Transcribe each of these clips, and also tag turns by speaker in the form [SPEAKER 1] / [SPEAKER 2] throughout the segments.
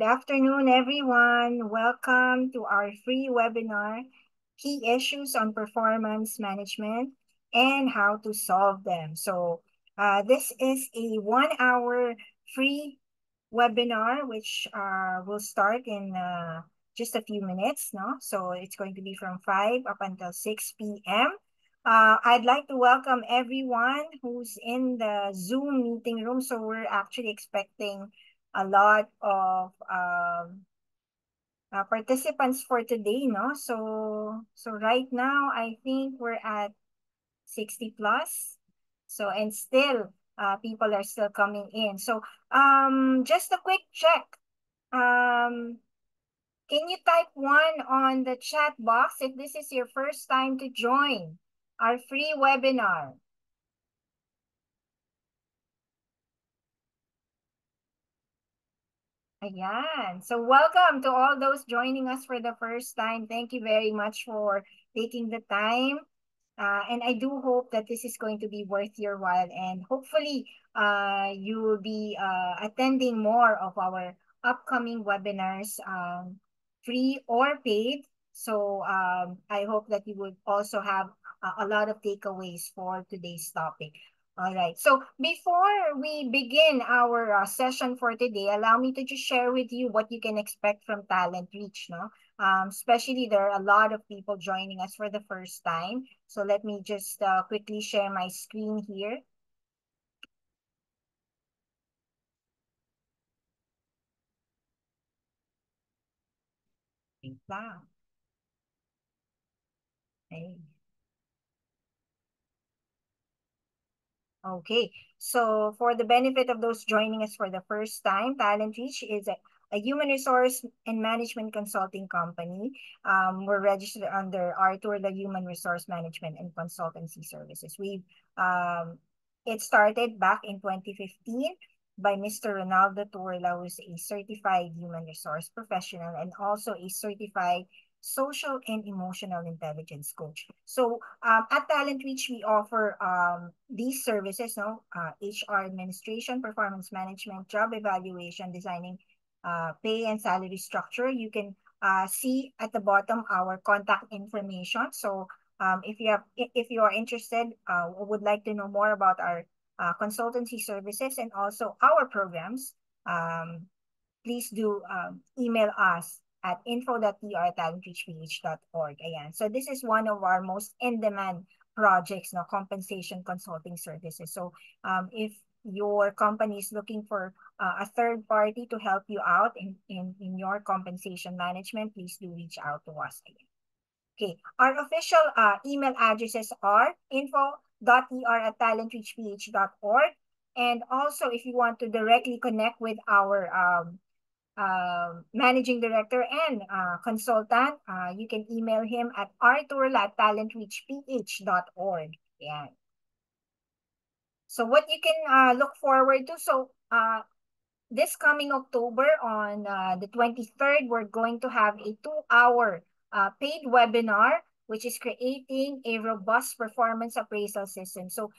[SPEAKER 1] afternoon, everyone. Welcome to our free webinar, Key Issues on Performance Management and How to Solve Them. This is a 1 hour free webinar, which will start in just a few minutes. No? So, it's going to be from 5 up until 6 p.m. I'd like to welcome everyone who's in the Zoom meeting room. So, we're actually expecting a lot of participants for today, no? So right now, I think we're at 60 plus. So, and still, people are still coming in. So, just a quick check. Um, can you type one on the chat box if this is your first time to join our free webinar? Ayan. So welcome to all those joining us for the first time. Thank you very much for taking the time. And I do hope that this is going to be worth your while. And hopefully, you will be attending more of our upcoming webinars, free or paid. So I hope that you would also have a lot of takeaways for today's topic. All right. So before we begin our session for today, allow me to just share with you what you can expect from Talent Reach, no? Especially there are a lot of people joining us for the first time. So let me just quickly share my screen here. Wait lang. Okay. Okay, so for the benefit of those joining us for the first time, Talent Reach is a human resource and management consulting company. We're registered under Arthur, the Human Resource Management and Consultancy Services. It started back in 2015 by Mr. Ronaldo Turla, who is a certified human resource professional and also a certified social and emotional intelligence coach. So at Talent Reach, we offer these services, no? HR administration, performance management, job evaluation, designing pay and salary structure. You can see at the bottom our contact information. So if you are interested, would like to know more about our consultancy services and also our programs, please do email us at info.tr@talentreachph.org. Ayan. So this is one of our most in-demand projects, no, compensation consulting services. So if your company is looking for a third party to help you out in your compensation management, please do reach out to us again. Okay, our official email addresses are info.er@talentreachph.org. And also, if you want to directly connect with our managing director and consultant, you can email him at arthur@talentreachph.org. Yeah. So what you can look forward to. So this coming October on the 23rd, we're going to have a 2 hour paid webinar, which is creating a robust performance appraisal system. So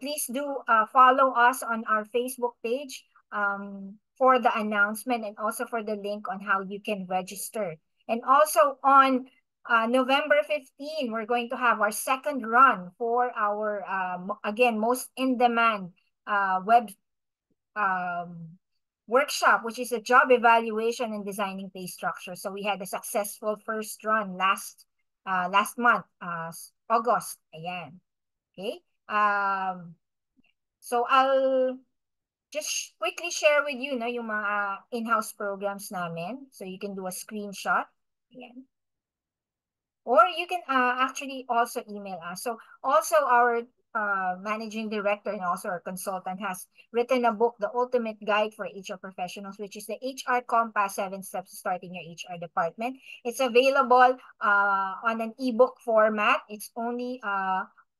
[SPEAKER 1] please do follow us on our Facebook page for the announcement and also for the link on how you can register. And also on November 15, we're going to have our second run for our, again, most in-demand web workshop, which is a job evaluation and designing pay structure. So we had a successful first run last month, August. Ayan. Okay. So I'll just quickly share with you, no, yung mga in-house programs namin. So you can do a screenshot. Ayan. Or you can actually also email us. So also our managing director and also our consultant has written a book, The Ultimate Guide for HR Professionals, which is the HR Compass 7 Steps to Starting Your HR Department. It's available on an ebook format. It's only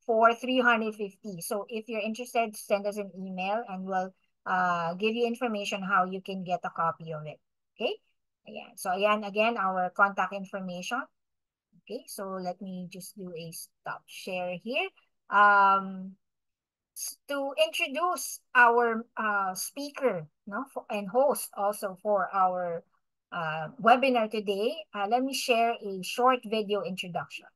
[SPEAKER 1] for 350. So if you're interested, send us an email and we'll give you information how you can get a copy of it. Okay? Ayan. So ayan, again, our contact information. Okay, so let me just do a stop share here. To introduce our speaker, no, and host also for our webinar today. Let me share a short video introduction.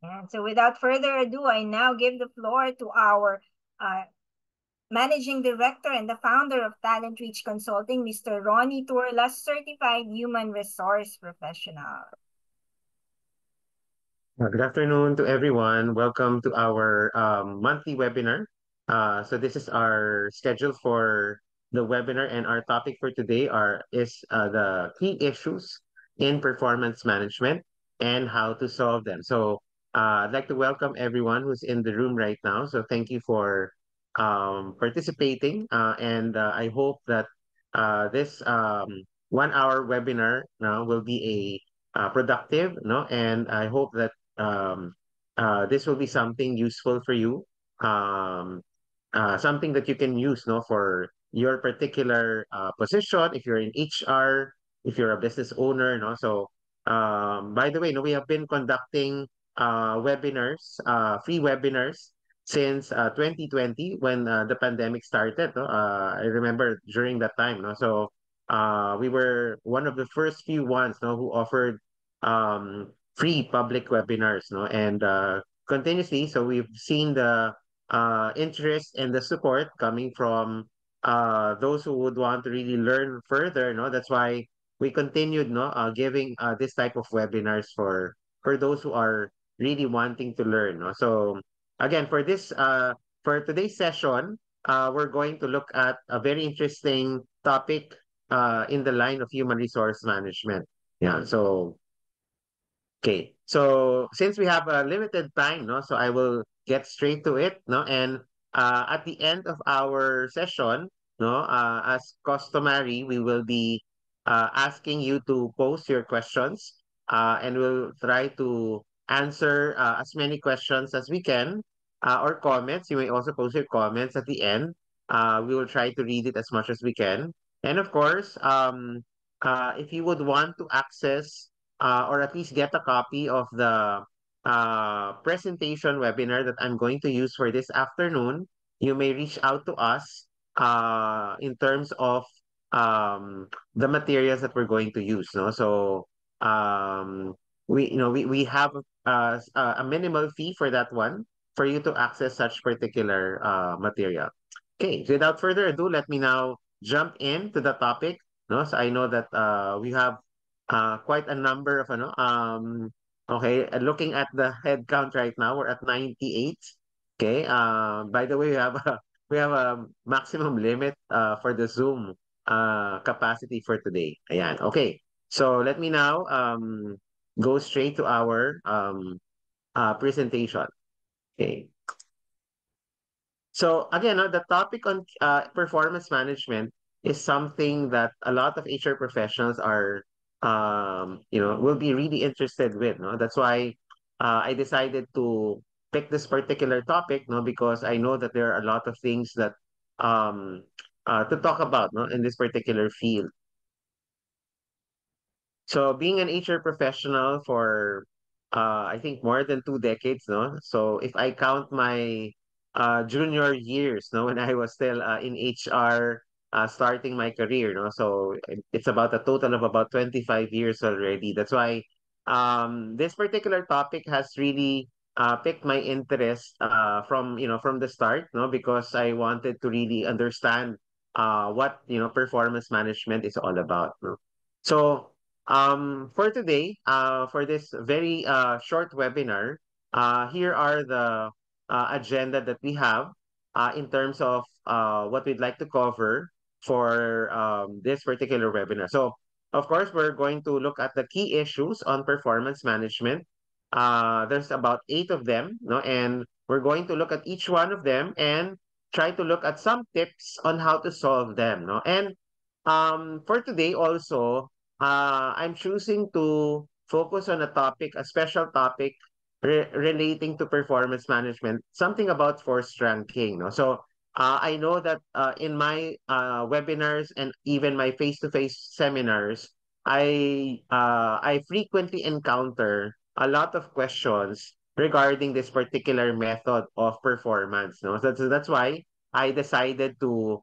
[SPEAKER 1] And so without further ado, I now give the floor to our Managing Director and the founder of Talent Reach Consulting, Mr. Ronnie Turlas, Certified Human Resource Professional.
[SPEAKER 2] Good afternoon to everyone. Welcome to our monthly webinar. So this is our schedule for the webinar, and our topic for today is the key issues in performance management and how to solve them. So I'd like to welcome everyone who's in the room right now. So thank you for participating, and I hope that this 1 hour webinar now will be a productive, no, and I hope that this will be something useful for you, um, something that you can use, no, for your particular position. If you're in HR, if you're a business owner, no. So, by the way, no, we have been conducting webinars, free webinars since 2020 when the pandemic started. No? I remember during that time, no. So, we were one of the first few ones, no, who offered free public webinars, no, and continuously. So we've seen the interest and the support coming from those who would want to really learn further, no. That's why we continued, no, giving this type of webinars for those who are really wanting to learn, no. So again, for today's session, we're going to look at a very interesting topic in the line of human resource management. Yeah, so okay. So since we have a limited time, no, so I will get straight to it, no, and at the end of our session, no, as customary, we will be asking you to post your questions, and we'll try to answer as many questions as we can, or comments. You may also post your comments at the end. We will try to read it as much as we can, and of course, if you would want to access or at least get a copy of the presentation webinar that I'm going to use for this afternoon, you may reach out to us in terms of the materials that we're going to use. No, so we have a minimal fee for that one for you to access such particular material. Okay, so without further ado, let me now jump into the topic. No, so I know that we have quite a number of okay, looking at the head count right now, we're at 98. Okay, by the way, we have a we have a maximum limit for the Zoom capacity for today. Ayan. Okay, so let me now go straight to our presentation. Okay. So again, the topic on performance management is something that a lot of HR professionals are, will be really interested with. No, that's why I decided to pick this particular topic. No, because I know that there are a lot of things that um, to talk about. No, in this particular field. So being an HR professional for I think more than 2 decades, no? So if I count my junior years, no, when I was still in HR, starting my career, no, so it's about a total of about 25 years already. That's why this particular topic has really piqued my interest from the start, no, because I wanted to really understand what performance management is all about. No? So, for today, for this very short webinar, here are the agenda that we have in terms of what we'd like to cover for this particular webinar. So, of course, we're going to look at the key issues on performance management. There's about 8 of them, no? And we're going to look at each one of them and try to look at some tips on how to solve them, no? And for today also, I'm choosing to focus on a topic, a special topic relating to performance management, something about forced ranking. No? So I know that in my webinars and even my face-to-face seminars, I frequently encounter a lot of questions regarding this particular method of performance. No, so that's why I decided to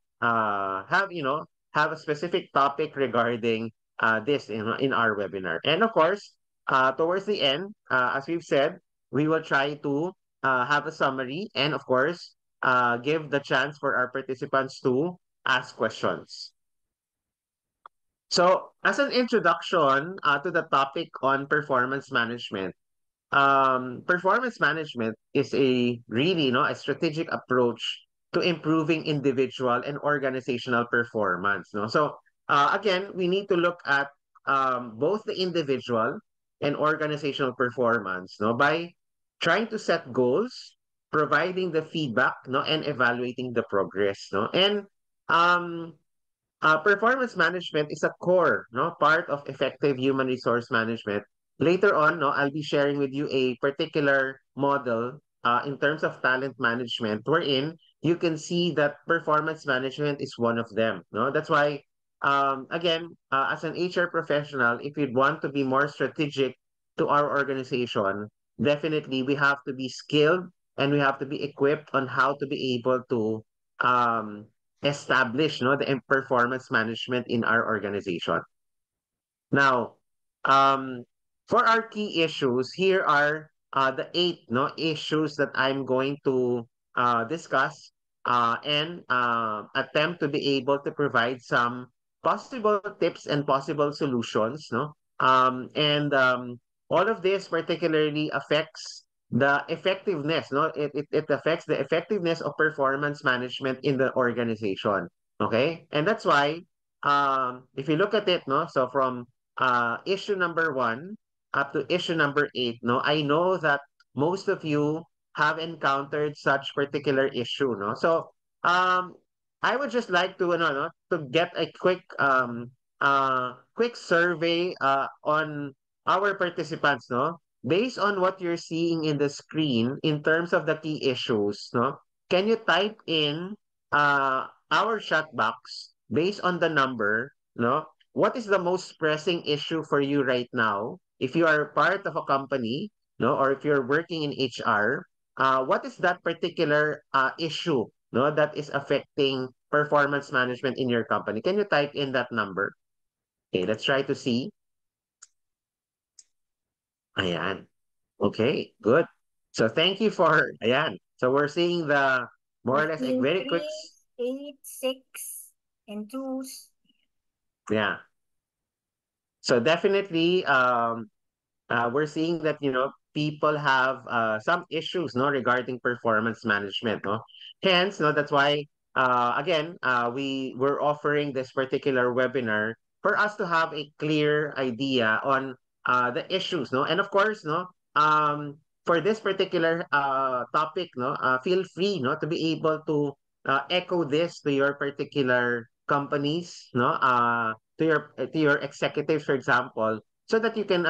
[SPEAKER 2] have a specific topic regarding this in our webinar. And of course, towards the end, as we've said, we will try to have a summary and, of course, give the chance for our participants to ask questions. So, as an introduction to the topic on performance management, performance management is a really, a strategic approach to improving individual and organizational performance. No, so again, we need to look at both the individual and organizational performance. No, by trying to set goals, providing the feedback, no, and evaluating the progress. No, and um, performance management is a core, no, part of effective human resource management. Later on, no, I'll be sharing with you a particular model in terms of talent management, wherein you can see that performance management is one of them. No, that's why, again, as an HR professional, if you want to be more strategic to our organization, definitely we have to be skilled and we have to be equipped on how to be able to um, establish no the performance management in our organization. Now, um, for our key issues, here are the 8 no issues that I'm going to discuss and attempt to be able to provide some possible tips and possible solutions. No, and all of this particularly affects the effectiveness. No, it affects the effectiveness of performance management in the organization. Okay, and that's why if you look at it, no, so from issue number 1 up to issue number 8, no, I know that most of you have encountered such particular issue, no. So um, I would just like to, to get a quick survey on our participants, no. Based on what you're seeing in the screen in terms of the key issues, no, can you type in our chat box based on the number, no, what is the most pressing issue for you right now? If you are part of a company, no, or if you're working in HR, what is that particular issue, no, that is affecting performance management in your company? Can you type in that number? Okay, let's try to see. Ayan. Okay, good. So thank you for ayan. So we're seeing the more or less a
[SPEAKER 1] Between
[SPEAKER 2] very quick,
[SPEAKER 1] threes, eight, six, and twos.
[SPEAKER 2] yeah. So definitely, we're seeing that people have some issues no regarding performance management, no. Hence, no, that's why again we're offering this particular webinar for us to have a clear idea on the issues, no. And of course, no, for this particular topic, no, feel free, no, to be able to echo this to your particular companies, no, to your executives, for example, so that you can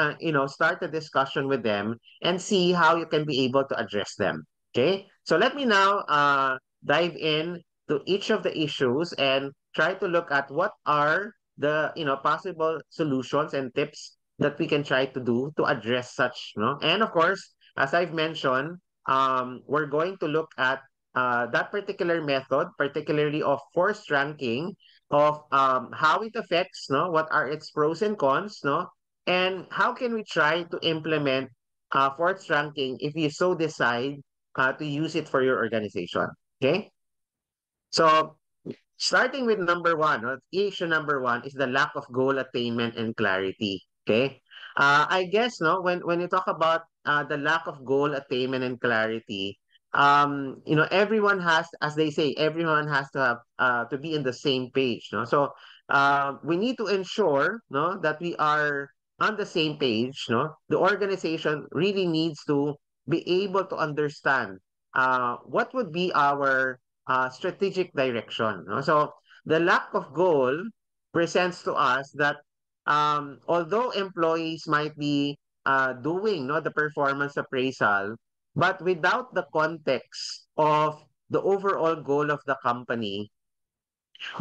[SPEAKER 2] start a discussion with them and see how you can be able to address them. Okay, so let me now dive in to each of the issues and try to look at what are the possible solutions and tips that we can try to do to address such, and of course, as I've mentioned, we're going to look at that particular method, particularly of forced ranking, of how it affects, no, what are its pros and cons, no, and how can we try to implement force ranking if you so decide to use it for your organization? Okay. So Starting with number one, no, issue number one is the lack of goal attainment and clarity. Okay. I guess no, when you talk about the lack of goal attainment and clarity, everyone has, as they say, everyone has to have to be in the same page. No, so we need to ensure no that we are on the same page. No, the organization really needs to be able to understand what would be our strategic direction. No? So the lack of goal presents to us that although employees might be doing no, the performance appraisal, but without the context of the overall goal of the company,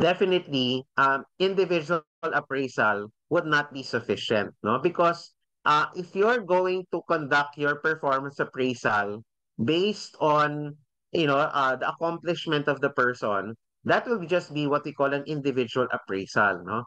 [SPEAKER 2] definitely individual appraisal would not be sufficient, no? Because if you're going to conduct your performance appraisal based on the accomplishment of the person, that will just be what we call an individual appraisal, no?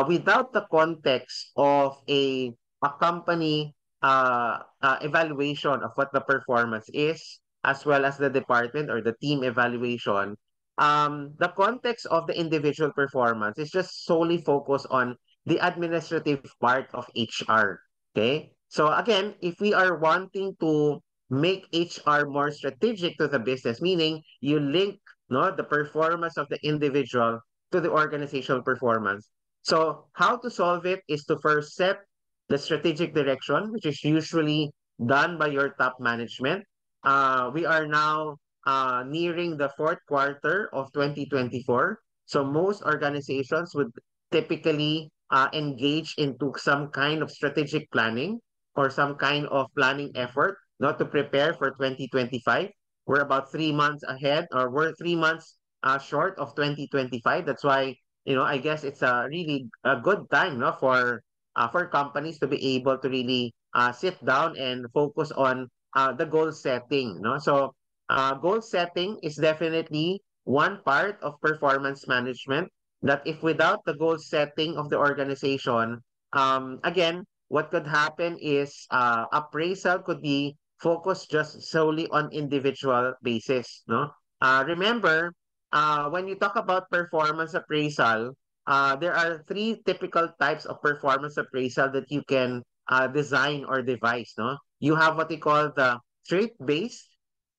[SPEAKER 2] Without the context of a company evaluation of what the performance is, as well as the department or the team evaluation, the context of the individual performance is just solely focused on the administrative part of HR. Okay. So again, if we are wanting to make HR more strategic to the business, meaning you link no the performance of the individual to the organizational performance. So how to solve it is to first set the strategic direction, which is usually done by your top management. We are now nearing the fourth quarter of 2024. So most organizations would typically engage into some kind of strategic planning or some kind of planning effort, not to prepare for 2025. We're about 3 months ahead, or we're 3 months short of 2025. That's why, I guess it's a really a good time, no, for companies to be able to really sit down and focus on the goal setting, no? So goal setting is definitely one part of performance management that if without the goal setting of the organization, again, what could happen is appraisal could be focused just solely on individual basis, no? Remember, when you talk about performance appraisal, there are three typical types of performance appraisal that you can design or devise, no? You have what they call the trait-based,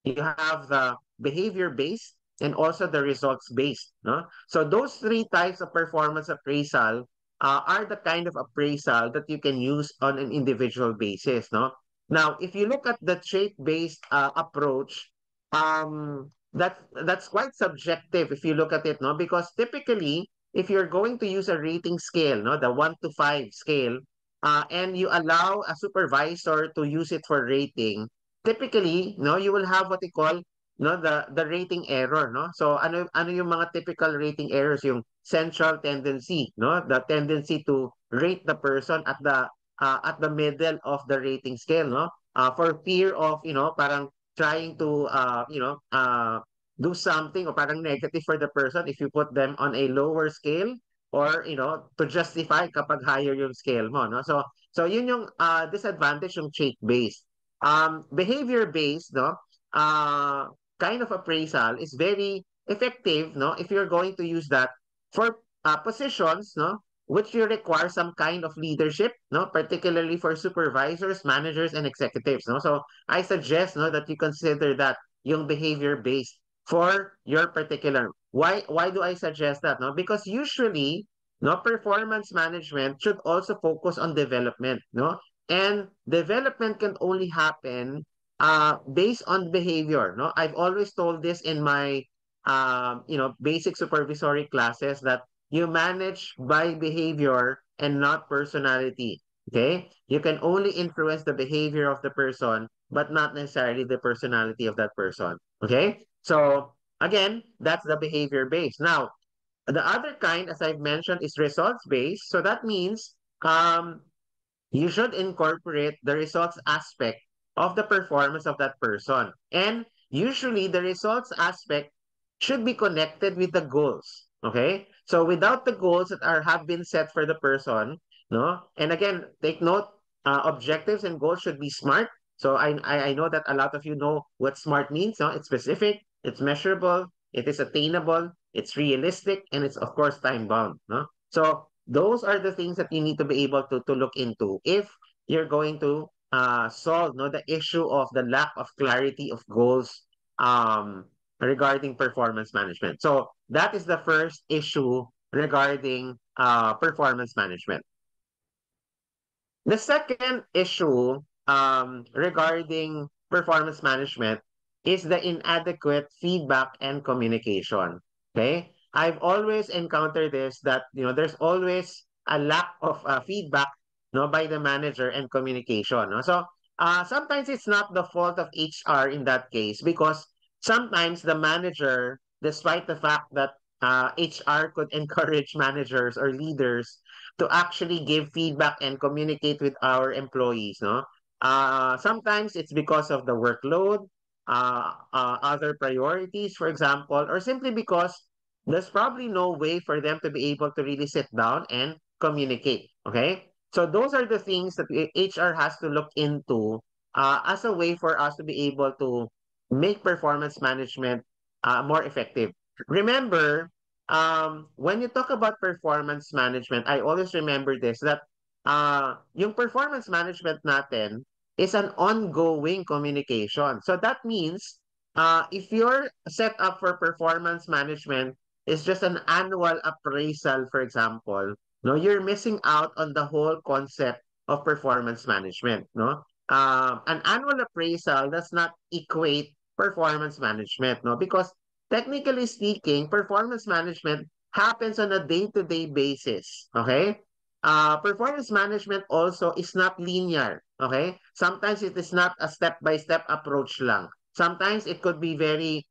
[SPEAKER 2] you have the behavior-based, and also the results-based. No? So those three types of performance appraisal are the kind of appraisal that you can use on an individual basis. No? Now, if you look at the trait-based approach, that's quite subjective if you look at it, no? Because typically, if you're going to use a rating scale, no, the 1 to 5 scale, and you allow a supervisor to use it for rating, typically, no, you will have what they call no the rating error, no? So ano yung mga typical rating errors, yung central tendency, no? The tendency to rate the person at the middle of the rating scale, no? For fear of, parang trying to do something or parang negative for the person if you put them on a lower scale, or to justify kapag higher yung scale mo, no? So yun yung disadvantage yung trait based. Behavior based, no, uh, kind of appraisal is very effective, no, if you're going to use that for positions, no, which you require some kind of leadership, no, particularly for supervisors, managers, and executives, no. So I suggest, no, that you consider that yung behavior based for your particular. Why do I suggest that, no? Because usually, no, performance management should also focus on development, no, and development can only happen based on behavior, no? I've always told this in my basic supervisory classes that you manage by behavior and not personality. Okay? You can only influence the behavior of the person, but not necessarily the personality of that person. Okay? So again, that's the behavior based. Now, the other kind, as I've mentioned, is results based. So that means you should incorporate the results aspect of the performance of that person. And usually the results aspect should be connected with the goals. Okay? So without the goals that are have been set for the person, no? And again, take note, objectives and goals should be SMART. So I know that a lot of you know what SMART means, no? It's specific, it's measurable, it is attainable, it's realistic, and it's of course time bound. No? So those are the things that you need to be able to look into if you're going to solve no the issue of the lack of clarity of goals regarding performance management. So that is the first issue regarding performance management. The second issue regarding performance management is the inadequate feedback and communication. Okay, I've always encountered this that there's always a lack of feedback, by the manager and communication. No? So sometimes it's not the fault of HR in that case because sometimes the manager, despite the fact that HR could encourage managers or leaders to actually give feedback and communicate with our employees, no? Sometimes it's because of the workload, other priorities, for example, or simply because there's probably no way for them to be able to really sit down and communicate. Okay? So those are the things that HR has to look into as a way for us to be able to make performance management more effective. Remember, when you talk about performance management, I always remember this that yung performance management natin is an ongoing communication. So that means if your setup for performance management is just an annual appraisal, for example, no, you're missing out on the whole concept of performance management. No, an annual appraisal does not equate performance management. No, because technically speaking, performance management happens on a day-to-day basis. Okay? Performance management also is not linear. Okay? Sometimes it is not a step-by-step approach lang. Sometimes it could be very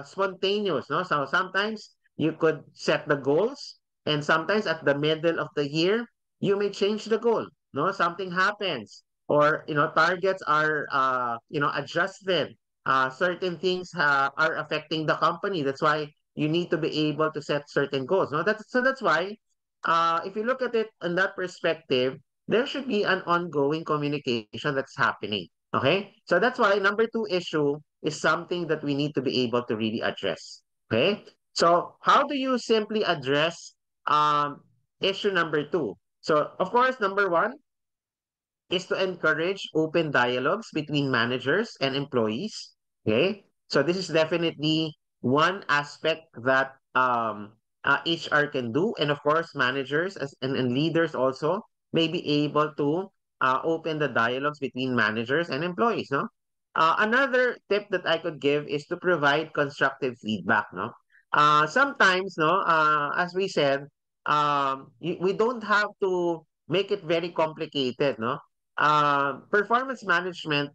[SPEAKER 2] spontaneous. No? So sometimes you could set the goals and sometimes at the middle of the year, you may change the goal. No? Something happens or targets are adjusted, certain things are affecting the company. That's why you need to be able to set certain goals. No, that's why if you look at it in that perspective, there should be an ongoing communication that's happening. Okay, so that's why number two issue is something that we need to be able to really address. Okay, so how do you simply address issue number two? So of course, number one is to encourage open dialogues between managers and employees. Okay, so this is definitely one aspect that HR can do, and of course, managers and leaders also may be able to open the dialogues between managers and employees. No, another tip that I could give is to provide constructive feedback. No, sometimes, as we said, we don't have to make it very complicated. No, performance management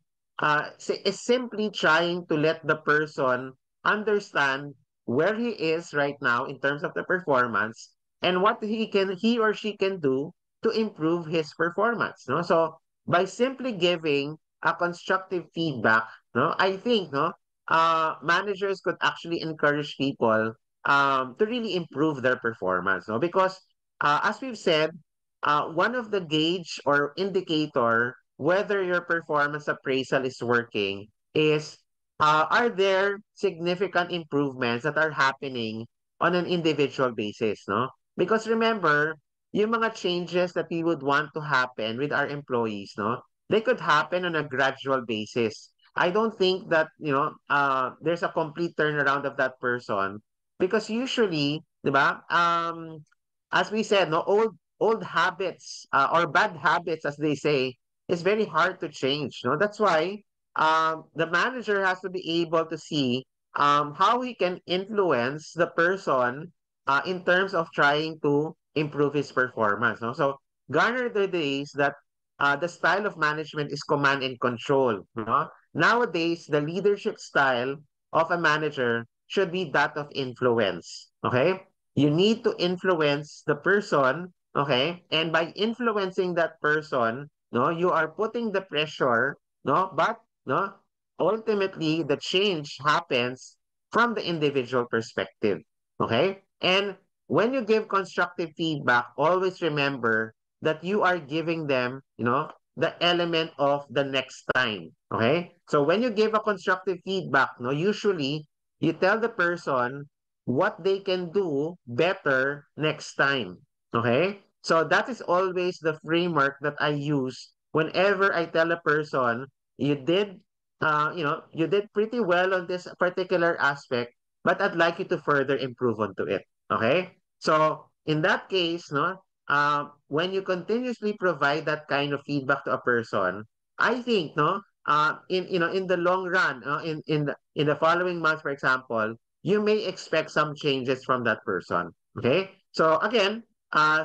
[SPEAKER 2] is simply trying to let the person understand where he is right now in terms of the performance and what he or she can do to improve his performance. No, so by simply giving a constructive feedback, no, I think managers could actually encourage people to really improve their performance. No, because as we've said, one of the gauge or indicator whether your performance appraisal is working is are there significant improvements that are happening on an individual basis, no? Because remember, yung mga changes that we would want to happen with our employees, no? They could happen on a gradual basis. I don't think that, there's a complete turnaround of that person because usually, 'di ba? As we said, no, old habits or bad habits, as they say, is very hard to change. No, that's why the manager has to be able to see how he can influence the person in terms of trying to improve his performance. No, so garner the days that the style of management is command and control. No, nowadays the leadership style of a manager should be that of influence. Okay, you need to influence the person, okay? And by influencing that person, no, you are putting the pressure, no, but no, ultimately the change happens from the individual perspective. Okay? And when you give constructive feedback, always remember that you are giving them, the element of the next time. Okay? So when you give a constructive feedback, no, usually you tell the person what they can do better next time. Okay? So that is always the framework that I use whenever I tell a person, you did, you did pretty well on this particular aspect, but I'd like you to further improve onto it. Okay? So in that case, no, when you continuously provide that kind of feedback to a person, I think, no, in the long run, in the following month, for example, you may expect some changes from that person. Okay, so again,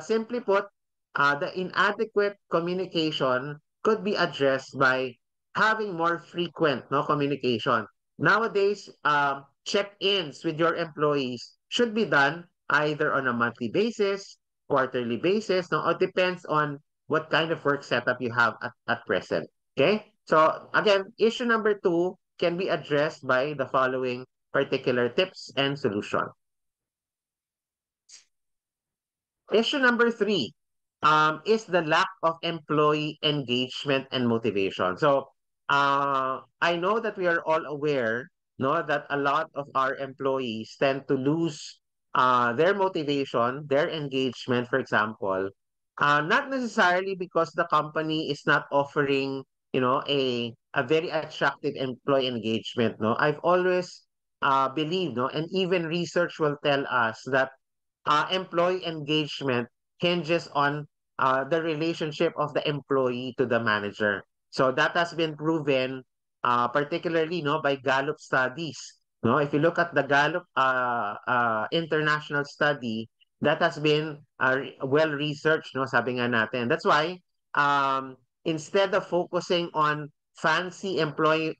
[SPEAKER 2] simply put, the inadequate communication could be addressed by having more frequent, no, communication. Nowadays, check-ins with your employees should be done either on a monthly basis, quarterly basis, no, it depends on what kind of work setup you have at present. Okay? So again, issue number two can be addressed by the following particular tips and solution. Issue number three is the lack of employee engagement and motivation. So I know that we are all aware, no, that a lot of our employees tend to lose their motivation, their engagement, for example, not necessarily because the company is not offering, a very attractive employee engagement. No, I've always believed, no, and even research will tell us that employee engagement hinges on the relationship of the employee to the manager. So that has been proven, particularly, no, by Gallup studies. No, if you look at the Gallup international study, that has been well researched. No, sabi nga natin. That's why instead of focusing on fancy employee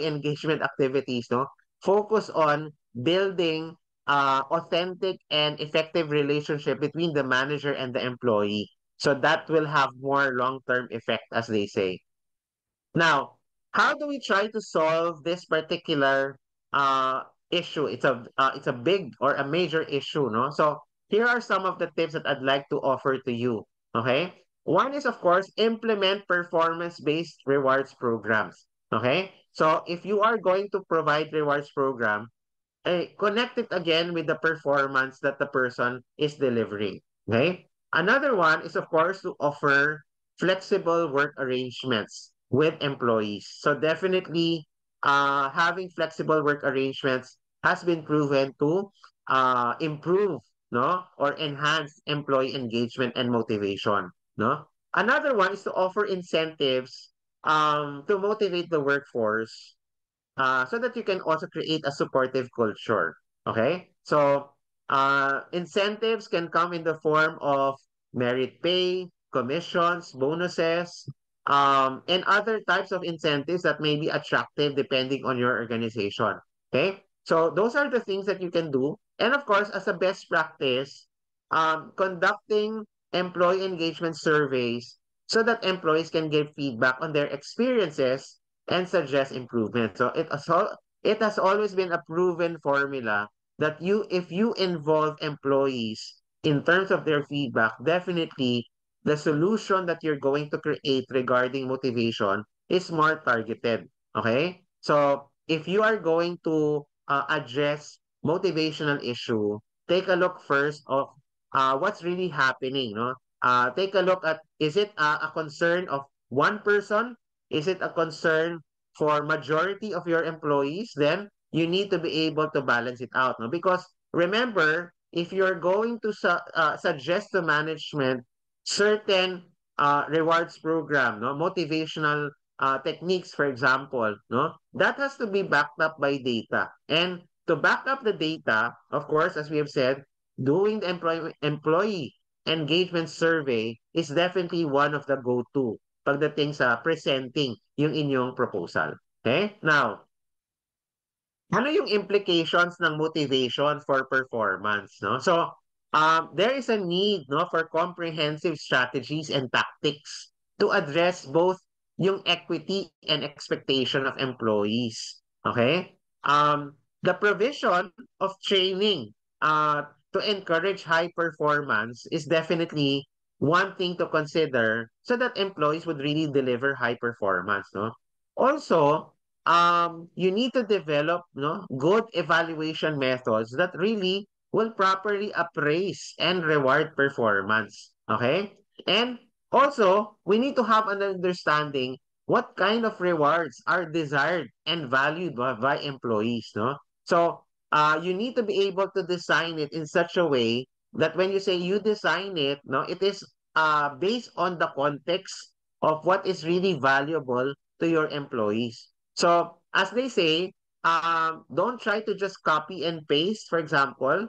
[SPEAKER 2] engagement activities, no, focus on building authentic and effective relationship between the manager and the employee. So that will have more long-term effect, as they say. Now, how do we try to solve this particular issue? It's a big or a major issue, no? So here are some of the tips that I'd like to offer to you. Okay, one is of course implement performance-based rewards programs. Okay, so if you are going to provide rewards program, connect it again with the performance that the person is delivering. Okay. Another one is, of course, to offer flexible work arrangements with employees. So definitely, having flexible work arrangements has been proven to improve, no, or enhance employee engagement and motivation. No. Another one is to offer incentives to motivate the workforce so that you can also create a supportive culture. Okay? So, incentives can come in the form of merit pay, commissions, bonuses, and other types of incentives that may be attractive depending on your organization. Okay? So, those are the things that you can do. And of course, as a best practice, conducting employee engagement surveys so that employees can give feedback on their experiences and suggest improvement. So it has always been a proven formula that if you involve employees in terms of their feedback, definitely the solution that you're going to create regarding motivation is more targeted. Okay? So if you are going to address motivational issue, take a look first of what's really happening. No? Take a look at, is it a concern of one person? Is it a concern for majority of your employees? Then you need to be able to balance it out. No? Because remember, if you're going to suggest to management certain rewards program, no, motivational techniques, for example, no, that has to be backed up by data. And to back up the data, of course, as we have said, doing the employee engagement survey is definitely one of the go-to pagdating sa presenting yung inyong proposal. Okay? Now, ano yung implications ng motivation for performance, no? So, there is a need, no, for comprehensive strategies and tactics to address both yung equity and expectation of employees. Okay? The provision of training to encourage high performance is definitely one thing to consider so that employees would really deliver high performance, no? Also, you need to develop, good evaluation methods that really will properly appraise and reward performance. Okay? And also, we need to have an understanding what kind of rewards are desired and valued by employees, no? So, you need to be able to design it in such a way that when you say you design it, no, it is based on the context of what is really valuable to your employees. So, as they say, don't try to just copy and paste, for example,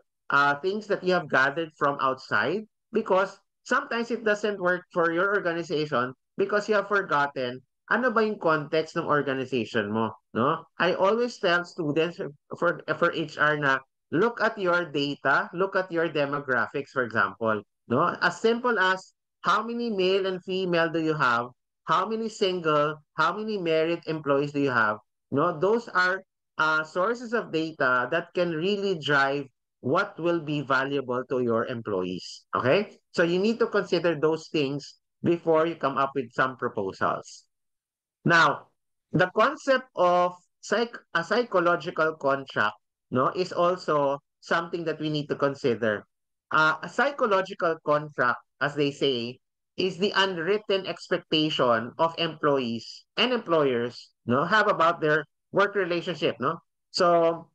[SPEAKER 2] things that you have gathered from outside, because sometimes it doesn't work for your organization because you have forgotten ano ba yung context ng organization mo, no? I always tell students for HR na look at your data, look at your demographics, for example, no? As simple as how many male and female do you have? How many single, how many married employees do you have? No, those are sources of data that can really drive what will be valuable to your employees. Okay? So you need to consider those things before you come up with some proposals. Now, the concept of a psychological contract, no, is also something that we need to consider. A psychological contract, as they say, is the unwritten expectation of employees and employers, no, have about their work relationship, no. So,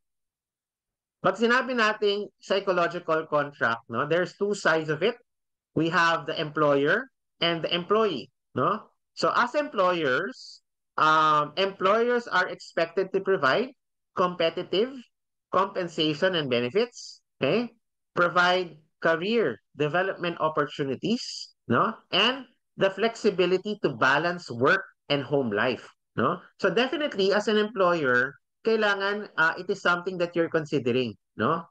[SPEAKER 2] pag sinabi nating psychological contract, no, there's two sides of it. We have the employer and the employee, no? So as employers, employers are expected to provide competitive compensation and benefits, okay? Provide career development opportunities, no? And the flexibility to balance work and home life, no? So definitely as an employer, kailangan it is something that you're considering, no?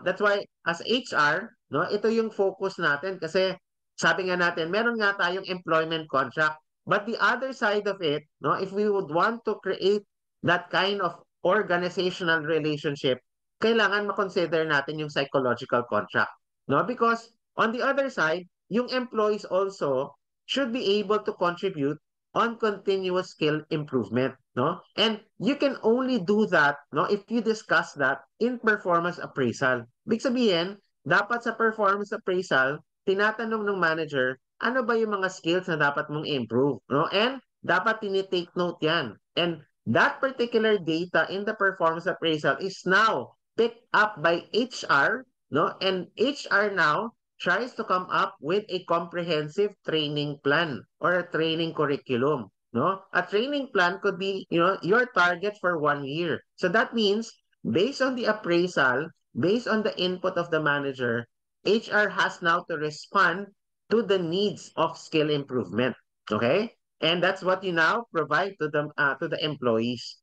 [SPEAKER 2] That's why as HR, no, ito yung focus natin kasi sabi nga natin, meron nga tayong employment contract. But the other side of it, no, if we would want to create that kind of organizational relationship, kailangan ma-consider natin yung psychological contract. No? Because on the other side, yung employees also should be able to contribute on continuous skill improvement, no? And you can only do that, no, if you discuss that in performance appraisal. Big sabihin, dapat sa performance appraisal, tinatanong ng manager, ano ba yung mga skills na dapat mong improve, no? And dapat tinitake note yan. And that particular data in the performance appraisal is now picked up by HR, no? And HR now tries to come up with a comprehensive training plan or a training curriculum. No, a training plan could be, your target for 1 year. So that means based on the appraisal, based on the input of the manager, HR has now to respond to the needs of skill improvement. Okay, and that's what you now provide to the employees.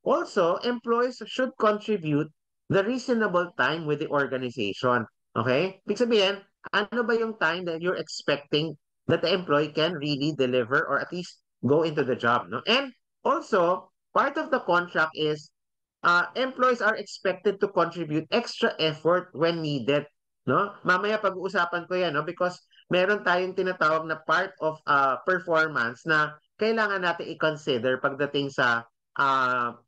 [SPEAKER 2] Also, employees should contribute the reasonable time with the organization. Okay? Ibig sabihin, ano ba yung time that you're expecting that the employee can really deliver or at least go into the job, no? And also, part of the contract is employees are expected to contribute extra effort when needed, no? Mamaya pag-uusapan ko 'yan, no? Because meron tayong tinatawag na part of performance na kailangan natin i-consider pagdating sa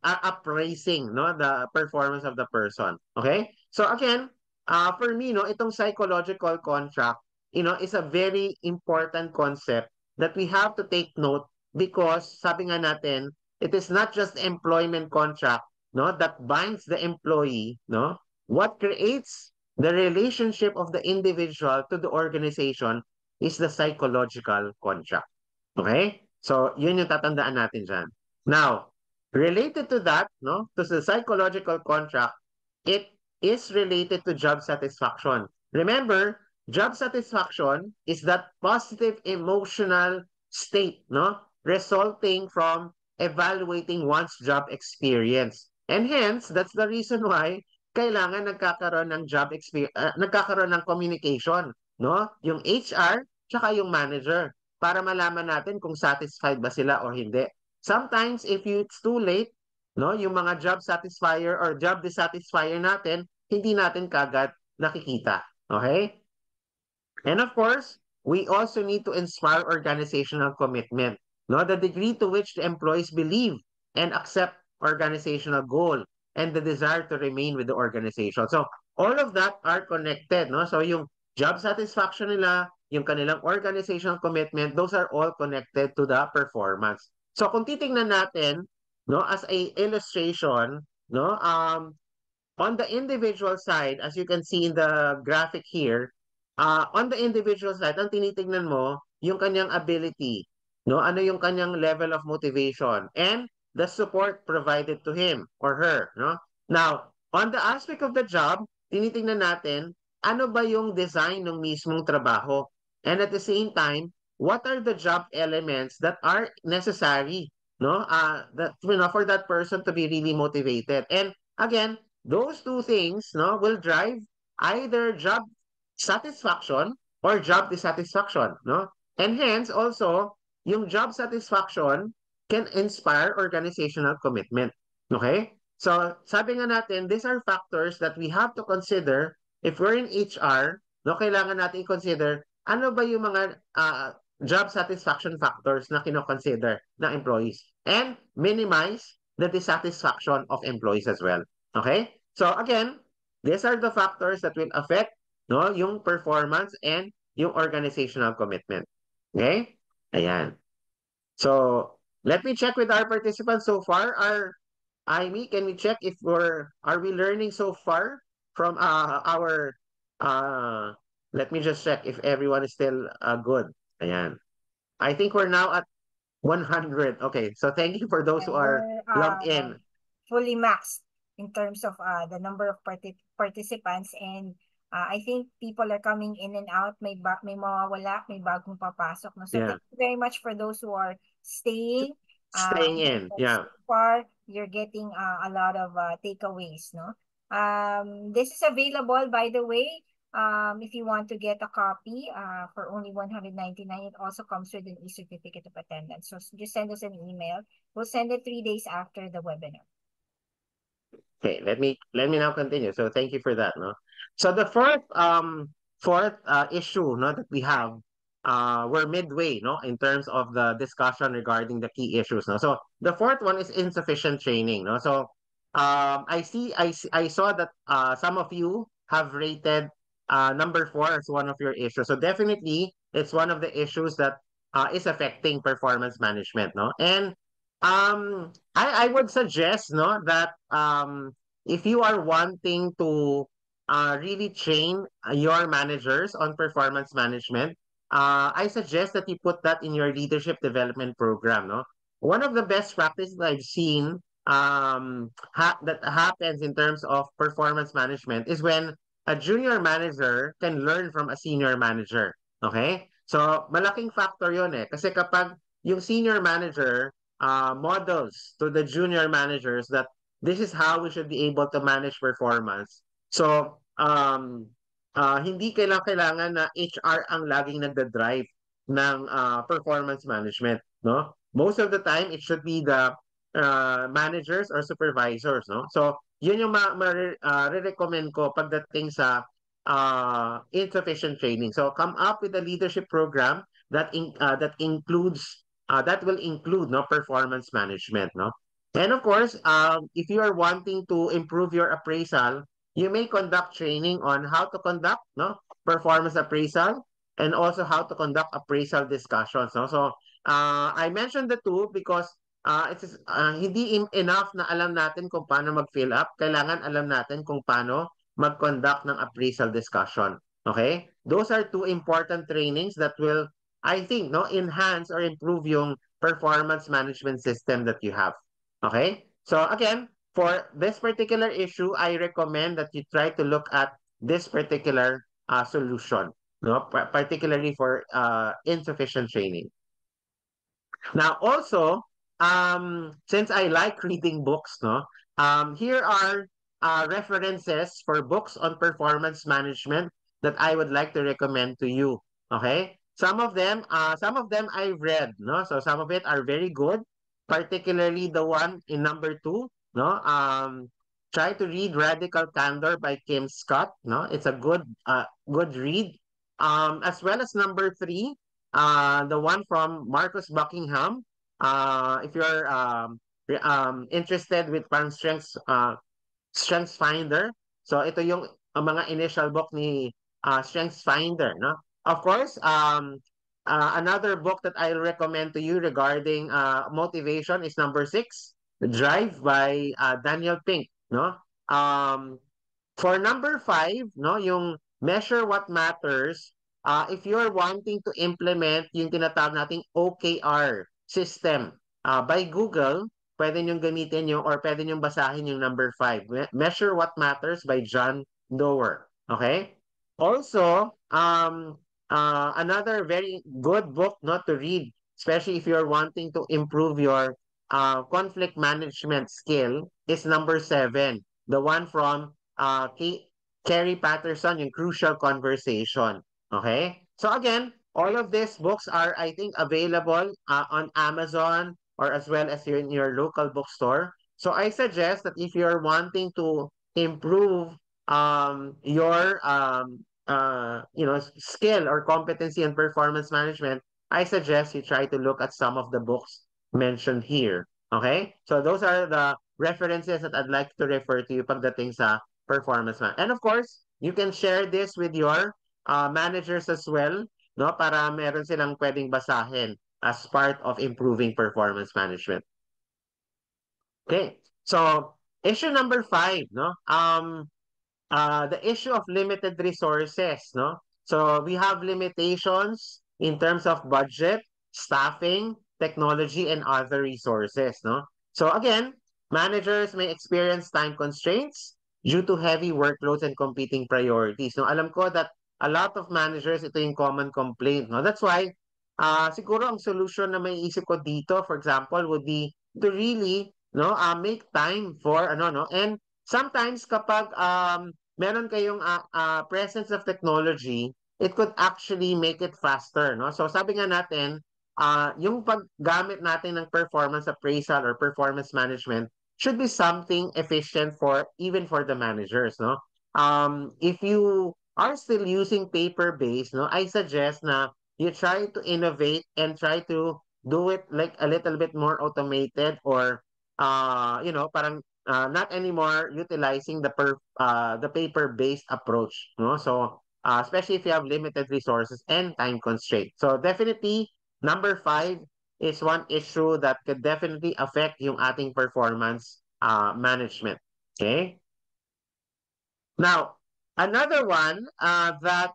[SPEAKER 2] appraising, no, the performance of the person. Okay? So again, for me, no, itong psychological contract, is a very important concept that we have to take note because sabi nga natin, it is not just employment contract, no, that binds the employee, no. What creates the relationship of the individual to the organization is the psychological contract. Okay? So, yun yung tatandaan natin dyan. Now, related to that, no, to the psychological contract, it is related to job satisfaction. Remember, job satisfaction is that positive emotional state, no, resulting from evaluating one's job experience. And hence, that's the reason why kailangan nagkakaroon ng nagkakaroon ng communication, no? Yung HR tsaka yung manager para malaman natin kung satisfied ba sila or hindi. Sometimes if it's too late, no, yung mga job satisfier or job dissatisfier natin, hindi natin kagad nakikita. Okay? And of course, we also need to inspire organizational commitment. No, the degree to which the employees believe and accept organizational goal and the desire to remain with the organization. So all of that are connected, no? So yung job satisfaction nila, yung kanilang organizational commitment, those are all connected to the performance. So kung titingnan natin, no, as a illustration, no, on the individual side, as you can see in the graphic here, on the individual side, ang tinitingnan mo, yung kanyang ability, no? Ano yung kanyang level of motivation and the support provided to him or her, no? Now, on the aspect of the job, tinitingnan natin, ano ba yung design ng mismong trabaho? And at the same time, what are the job elements that are necessary, no? That, for that person to be really motivated. And again, those two things, no, will drive either job satisfaction or job dissatisfaction, no? And hence also yung job satisfaction can inspire organizational commitment. Okay? So, sabi nga natin, these are factors that we have to consider if we're in HR, no, kailangan natin i-consider ano ba yung mga job satisfaction factors na kino-consider ng employees and minimize the dissatisfaction of employees as well. Okay? So again, these are the factors that will affect, no, yung performance and yung organizational commitment. Okay? Ayan. So let me check with our participants so far. Amy, can we check if are we learning so far from our let me just check if everyone is still good. Ayan. I think we're now at 100. Okay. So thank you for those who are
[SPEAKER 1] We're
[SPEAKER 2] logged in.
[SPEAKER 1] fully maxed in terms of the number of participants, and I think people are coming in and out. May mawawala, may bagong papasok. No? So
[SPEAKER 2] Yeah.
[SPEAKER 1] thank you very much for those who are staying.
[SPEAKER 2] Staying in. Yeah.
[SPEAKER 1] So far, you're getting a lot of takeaways. No, this is available, by the way. If you want to get a copy for only 199, it also comes with an e-certificate of attendance. So just send us an email. We'll send it 3 days after the webinar.
[SPEAKER 2] Okay, let me now continue. So thank you for that, no. So the fourth issue, no, that we have, we're midway, no, in terms of the discussion regarding the key issues, no. So the fourth one is insufficient training, no. So I saw that some of you have rated number 4 as one of your issues. So definitely it's one of the issues that is affecting performance management, no. And I would suggest, no, that if you are wanting to really train your managers on performance management, I suggest that you put that in your leadership development program. No, one of the best practices I've seen that happens in terms of performance management is when a junior manager can learn from a senior manager. Okay, so malaking factor yon eh, kasi kapag yung senior manager models to the junior managers that this is how we should be able to manage performance. So, hindi kailangan na HR ang laging nagda-drive ng performance management, no? Most of the time, it should be the managers or supervisors, no? So, yun yung re-recommend ko pagdating sa insufficient training. So, come up with a leadership program that includes that will include, no, performance management, no. And of course, if you are wanting to improve your appraisal, you may conduct training on how to conduct, no, performance appraisal and also how to conduct appraisal discussions, no. So I mentioned the two because it's hindi enough na alam natin kung paano mag-fill up. Kailangan alam natin kung paano mag-conduct ng appraisal discussion. Okay? Those are two important trainings that will, I think, no, enhance or improve yung performance management system that you have. Okay? So again, for this particular issue, I recommend that you try to look at this particular solution, no, particularly for insufficient training. Now, also, since I like reading books, no, here are references for books on performance management that I would like to recommend to you. Okay, some of them I've read, no, so some of it are very good, particularly the one in number 2, no. Try to read Radical Candor by Kim Scott, no. It's a good read. As well as number 3, the one from Marcus Buckingham. If you're interested with parang Strengths Finder. So ito yung mga initial book ni Strengths Finder, no? Of course, another book that I'll recommend to you regarding motivation is number 6, Drive by Daniel Pink, no? Um, for number 5, no, yung Measure What Matters, if you're wanting to implement yung tinatawag nating OKR system by Google, pwede nyo gamitin yung or pwede nyo basahin yung number 5. Measure What Matters by John Doerr. Okay? Also, another very good book not to read, especially if you're wanting to improve your conflict management skill, is number 7. The one from Kerry Patterson, yung Crucial Conversation. Okay? So again, all of these books are, I think, available on Amazon or as well as in your local bookstore. So I suggest that if you're wanting to improve your skill or competency in performance management, I suggest you try to look at some of the books mentioned here. Okay? So those are the references that I'd like to refer to you pagdating sa performance man. And of course, you can share this with your managers as well, no? Para meron silang pwedeng basahin as part of improving performance management. Okay. So, issue number 5, no? The issue of limited resources, no? So we have limitations in terms of budget, staffing, technology, and other resources, no? So again, managers may experience time constraints due to heavy workloads and competing priorities. No, alam ko that a lot of managers, ito yung common complaint, no? That's why, siguro ang solution na may isip ko dito, for example, would be to really, no, make time for, no, and sometimes kapag meron kayong presence of technology, it could actually make it faster, no? So sabi nga natin, yung paggamit natin ng performance appraisal or performance management should be something efficient for even for the managers, no? If you are still using paper-based, no, I suggest na you try to innovate and try to do it like a little bit more automated or parang not anymore utilizing the paper-based approach, no? So especially if you have limited resources and time constraint. So definitely number 5 is one issue that could definitely affect yung ating performance management. Okay? Now, another one that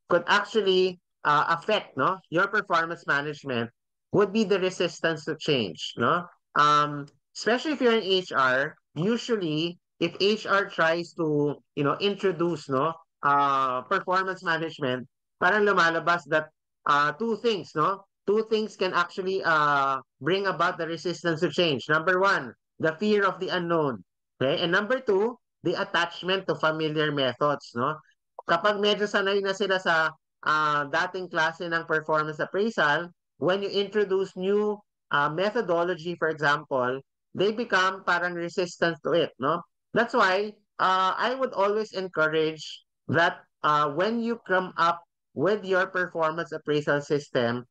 [SPEAKER 2] could actually affect, no, your performance management would be the resistance to change, no? Especially if you're in HR, usually if HR tries to, introduce, no, performance management, parang lumalabas that two things, no? Two things can actually bring about the resistance to change. Number 1, the fear of the unknown. Okay? And number 2, the attachment to familiar methods, no? Kapag medyo sanay na sila sa dating klase ng performance appraisal, when you introduce new methodology, for example, they become parang resistant to it, no? That's why I would always encourage that when you come up with your performance appraisal system,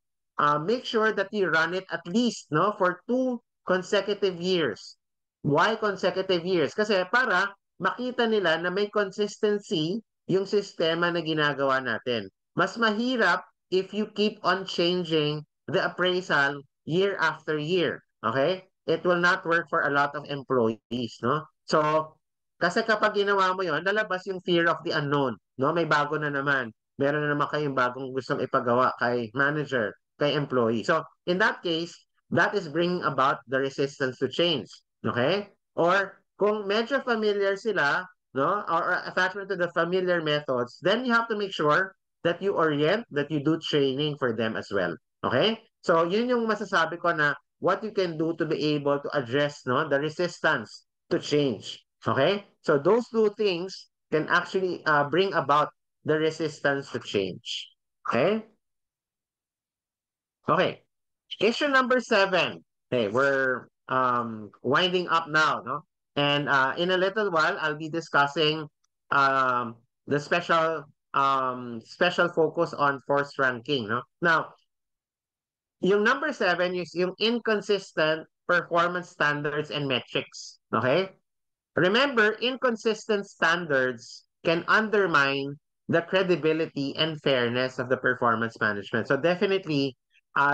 [SPEAKER 2] make sure that you run it at least, no, for 2 consecutive years. Why consecutive years? Kasi para makita nila na may consistency yung sistema na ginagawa natin. Mas mahirap if you keep on changing the appraisal year after year. Okay? It will not work for a lot of employees, no? So, kasi kapag ginawa mo yon, lalabas yung fear of the unknown, no? May bago na naman. Meron na naman kayong bagong gustong ipagawa kay manager, kay employee. So, in that case, that is bringing about the resistance to change. Okay? Or kung medyo familiar sila, no, or attachment to the familiar methods, then you have to make sure that you orient, that you do training for them as well. Okay? So, yun yung masasabi ko na what you can do to be able to address, no, the resistance to change. Okay? So, those two things can actually bring about the resistance to change. Okay? Okay. Issue number 7. Okay, we're winding up now, no? And in a little while, I'll be discussing the special focus on force ranking, no? Now, yung number 7 is yung inconsistent performance standards and metrics. Okay? Remember, inconsistent standards can undermine the credibility and fairness of the performance management. So definitely,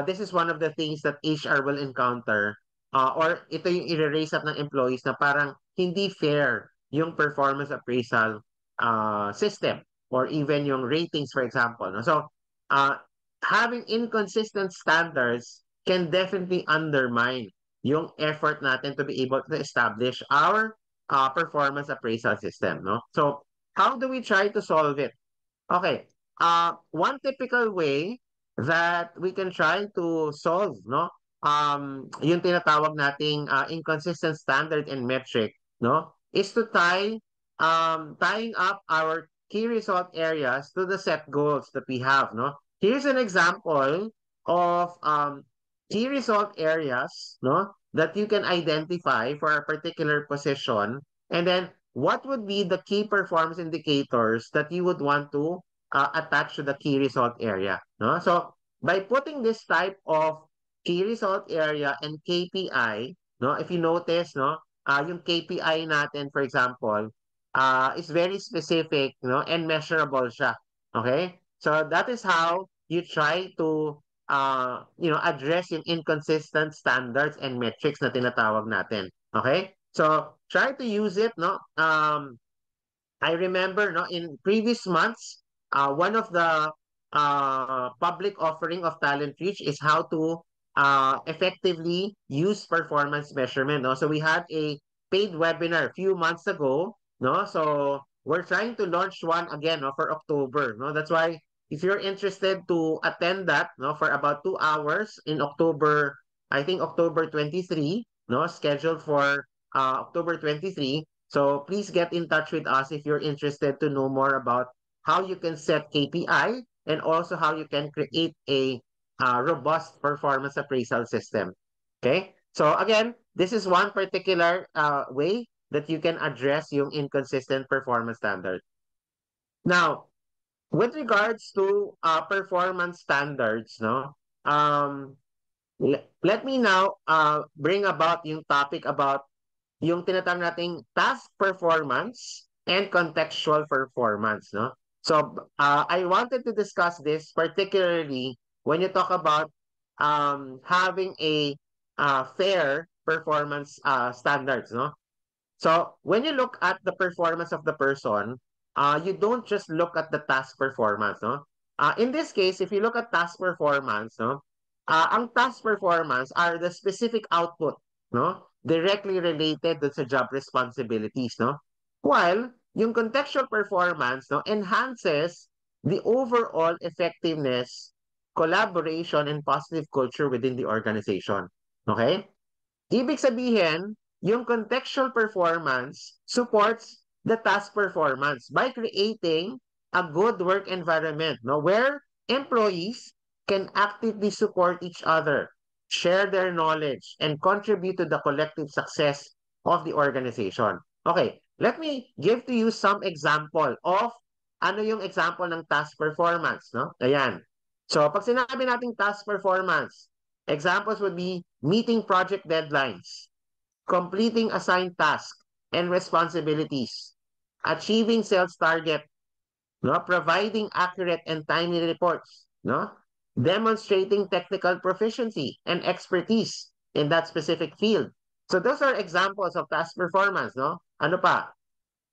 [SPEAKER 2] this is one of the things that HR will encounter, or ito yung i-raise up ng employees na parang hindi fair yung performance appraisal system or even yung ratings, for example. No? So uh, having inconsistent standards can definitely undermine yung effort natin to be able to establish our performance appraisal system, no? So, how do we try to solve it? Okay. One typical way that we can try to solve, no, yung tinatawag nating inconsistent standard and metric, no, is to tying up our key result areas to the set goals that we have, no. Here's an example of key result areas, no, that you can identify for a particular position, and then what would be the key performance indicators that you would want to attach to the key result area. No? So by putting this type of key result area and KPI, no, if you notice, no, yung KPI natin, for example, is very specific, no, and measurable siya. Okay? So that is how you try to address yung inconsistent standards and metrics na tinatawag natin. Okay? So try to use it, no? I remember, no, in previous months, one of the public offering of Talent Reach is how to effectively use performance measurement. No? So we had a paid webinar a few months ago. No? So we're trying to launch one again, no, for October. No? That's why if you're interested to attend that, no, for about 2 hours in October, I think October 23, no, scheduled for October 23. So please get in touch with us if you're interested to know more about how you can set KPI and also how you can create a robust performance appraisal system. Okay? So again, this is one particular way that you can address yung inconsistent performance standard. Now, with regards to performance standards, no, let me now bring about yung topic about yung tinatawag nating task performance and contextual performance, no? So, I wanted to discuss this particularly when you talk about having a fair performance standards, no? So, when you look at the performance of the person, you don't just look at the task performance, no? In this case, if you look at task performance, no, ang task performance are the specific output, no, directly related to sa job responsibilities, no? While yung contextual performance, no, enhances the overall effectiveness, collaboration, and positive culture within the organization. Okay? Ibig sabihin, yung contextual performance supports the task performance by creating a good work environment, no, where employees can actively support each other, share their knowledge, and contribute to the collective success of the organization. Okay, let me give to you some example of ano yung example ng task performance, no? Ayan. So, pag sinabi nating task performance, examples would be meeting project deadlines, completing assigned tasks and responsibilities, achieving sales target, no, providing accurate and timely reports, no, demonstrating technical proficiency and expertise in that specific field. So those are examples of task performance, no? Ano pa?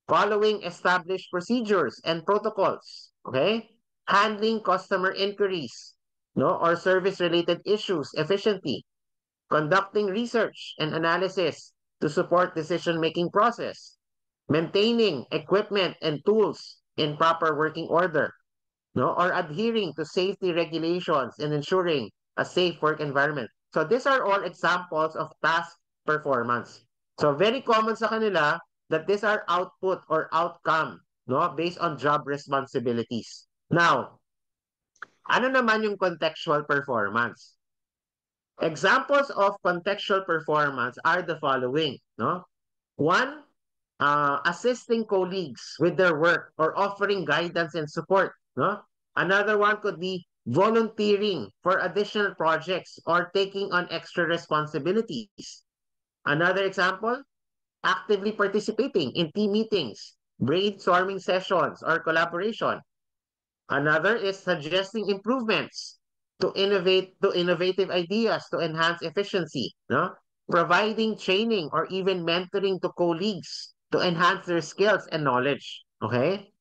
[SPEAKER 2] Following established procedures and protocols, okay? Handling customer inquiries, no, or service-related issues efficiently, conducting research and analysis to support decision-making process, maintaining equipment and tools in proper working order, no, or adhering to safety regulations and ensuring a safe work environment. So these are all examples of task performance. So very common sa kanila that these are output or outcome, no, based on job responsibilities. Now, ano naman yung contextual performance? Examples of contextual performance are the following, no? One, assisting colleagues with their work or offering guidance and support, no? Another one could be volunteering for additional projects or taking on extra responsibilities. Another example, actively participating in team meetings, brainstorming sessions, or collaboration. Another is suggesting improvements to innovative ideas to enhance efficiency, no? Providing training or even mentoring to colleagues to enhance their skills and knowledge. Okay?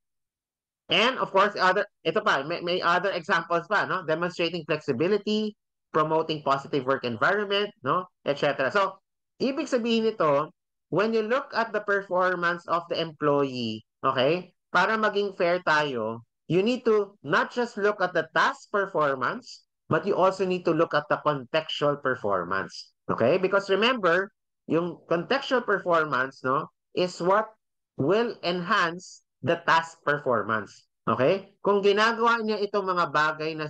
[SPEAKER 2] And of course, ito pa, may other examples pa, no? Demonstrating flexibility, promoting positive work environment, no? Etc. So, ibig sabihin nito, when you look at the performance of the employee, okay, para maging fair tayo, you need to not just look at the task performance, but you also need to look at the contextual performance. Okay? Because remember, yung contextual performance, no, is what will enhance the task performance. Okay? Kung ginagawa niya itong mga bagay na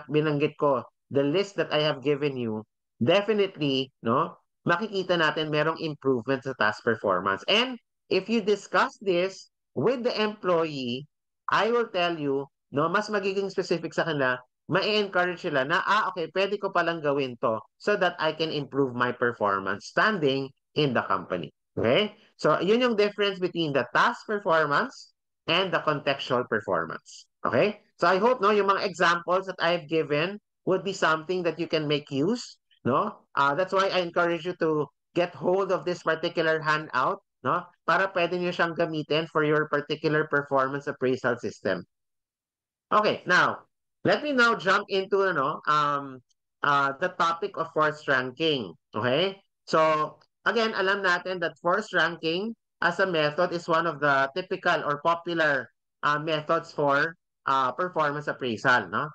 [SPEAKER 2] binanggit ko, the list that I have given you, definitely, no, makikita natin merong improvement sa task performance. And if you discuss this with the employee, I will tell you, no, mas magiging specific sa kanila, ma-encourage sila na, okay, pwede ko palang gawin to so that I can improve my performance standing in the company. Okay? So, yun yung difference between the task performance and the contextual performance. Okay? So, I hope, no, yung mga examples that I've given would be something that you can make use, no? That's why I encourage you to get hold of this particular handout, no? Para pwede nyo siyang gamitin for your particular performance appraisal system. Okay, now, let me now jump into the topic of forced ranking. Okay? So, again, alam natin that forced ranking as a method is one of the typical or popular methods for performance appraisal. No?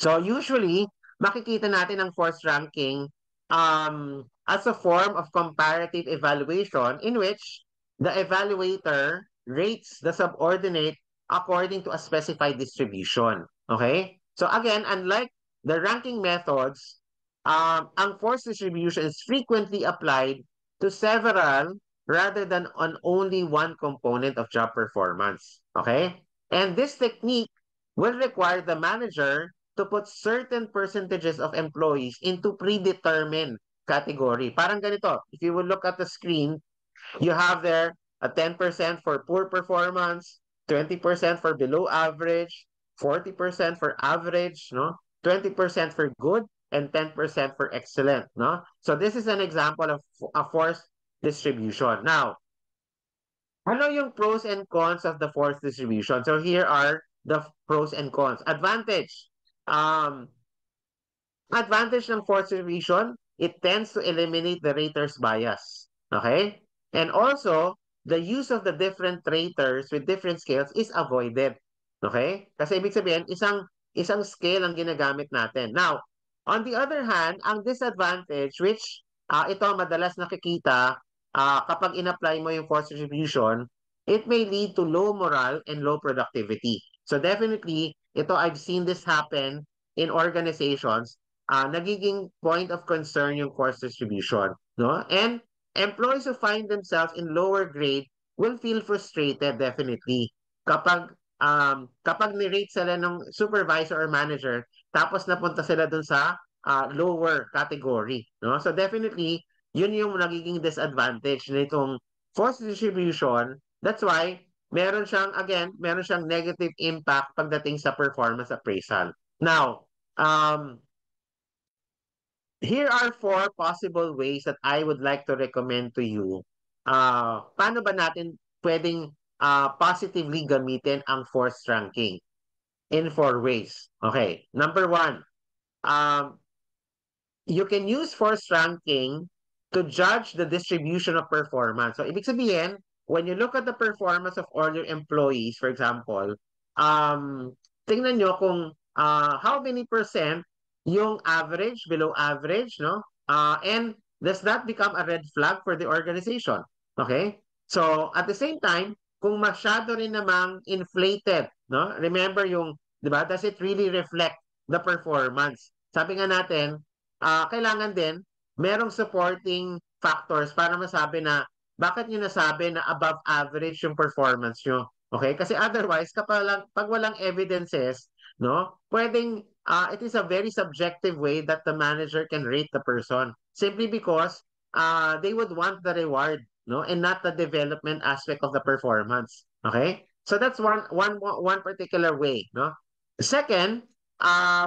[SPEAKER 2] So, usually, makikita natin ang forced ranking as a form of comparative evaluation in which the evaluator rates the subordinate according to a specified distribution. Okay? So again, unlike the ranking methods, ang forced distribution is frequently applied to several rather than on only one component of job performance. Okay? And this technique will require the manager to put certain percentages of employees into predetermined category. Parang ganito, if you will look at the screen, you have there a 10% for poor performance, 20% for below average, 40% for average, no? 20% for good, and 10% for excellent, no? So this is an example of a forced distribution. Now, ano yung pros and cons of the forced distribution? So here are the pros and cons. Um, advantage ng forced distribution, it tends to eliminate the rater's bias. Okay? And also, the use of the different raters with different scales is avoided. Okay? Kasi ibig sabihin, isang scale ang ginagamit natin. Now, on the other hand, ang disadvantage, which ito madalas nakikita kapag in-apply mo yung forced distribution, it may lead to low morale and low productivity. So definitely, ito I've seen this happen in organizations, nagiging point of concern yung forced distribution, no? And employees who find themselves in lower grade will feel frustrated definitely kapag ni-rate sila ng supervisor or manager tapos napunta sila dun sa lower category, no? So definitely yun yung nagiging disadvantage nitong forced distribution. That's why meron siyang negative impact pagdating sa performance appraisal. Now, here are four possible ways that I would like to recommend to you. Paano ba natin pwedeng positively gamitin ang forced ranking? In four ways. Okay. Number one, um, you can use forced ranking to judge the distribution of performance. So, ibig sabihin, when you look at the performance of all your employees, for example, tingnan nyo kung how many percent yung average, below average, no? And does that become a red flag for the organization? Okay? So, at the same time, kung masyado rin namang inflated, no? Remember yung, di ba, does it really reflect the performance? Sabi nga natin, kailangan din merong supporting factors para masabi na bakit nyo nasabi na above average yung performance nyo. Okay? Kasi otherwise, pag walang evidences, no, pwedeng it is a very subjective way that the manager can rate the person simply because they would want the reward, no, and not the development aspect of the performance. Okay, so that's one particular way, no. Second,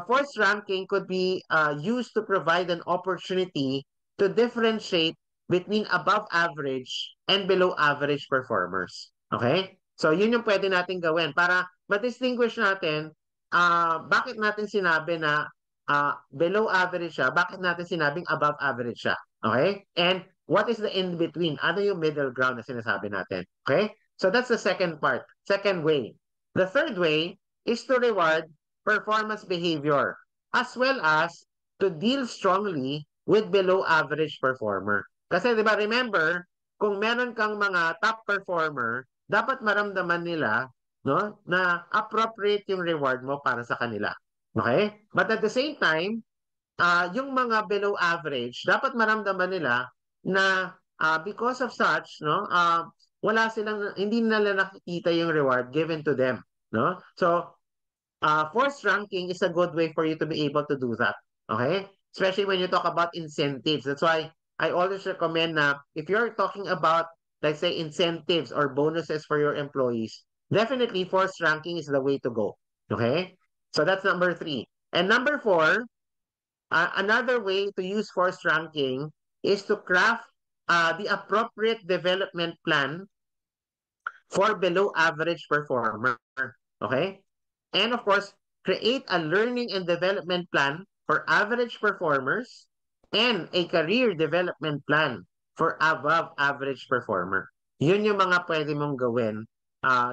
[SPEAKER 2] force ranking could be used to provide an opportunity to differentiate between above average and below average performers. Okay, so yun yung pwede natin gawin para ma-distinguish natin bakit natin sinabi na below average siya, bakit natin sinabing above average siya. Okay? And what is the in between? Ano yung middle ground na sinasabi natin? Okay? So that's the second part, second way. The third way is to reward performance behavior as well as to deal strongly with below average performer. Kasi 'di ba remember, kung meron kang mga top performer, dapat maramdaman nila no na appropriate yung reward mo para sa kanila. Okay? But at the same time, yung mga below average, dapat maramdaman nila na because of such, no, wala silang, hindi nila nakikita yung reward given to them, no? So, force ranking is a good way for you to be able to do that, okay? Especially when you talk about incentives. That's why I always recommend na if you're talking about, let's say, incentives or bonuses for your employees, definitely force ranking is the way to go, okay? So that's number three. And number four, another way to use force ranking is to craft the appropriate development plan for below average performer. Okay? And of course, create a learning and development plan for average performers and a career development plan for above average performer. Yun yung mga pwede mong gawin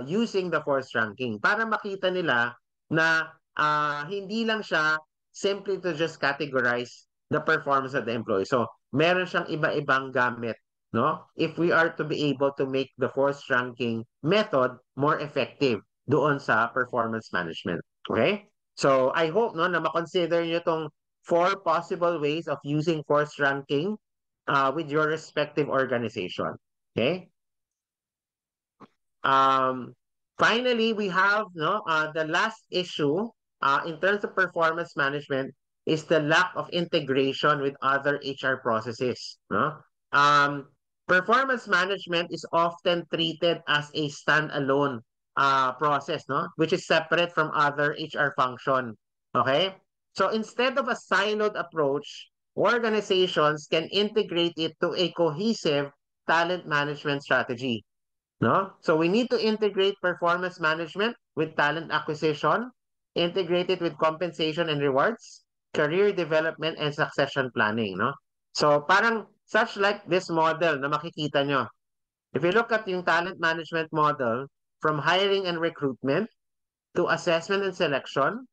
[SPEAKER 2] using the force ranking para makita nila na hindi lang siya simply to just categorize the performance of the employee. So, meron siyang iba-ibang gamit, no? If we are to be able to make the force ranking method more effective doon sa performance management. Okay? So, I hope no na ma-consider niyo tong four possible ways of using force ranking with your respective organization. Okay? Um, Finally, we have no the last issue in terms of performance management is the lack of integration with other HR processes. No? Um, Performance management is often treated as a standalone process, no, which is separate from other HR function. Okay, so instead of a siloed approach, organizations can integrate it to a cohesive talent management strategy. No? So we need to integrate performance management with talent acquisition, integrate it with compensation and rewards, career development and succession planning, no? So parang such like this model na makikita nyo. If you look at yung talent management model from hiring and recruitment to assessment and selection,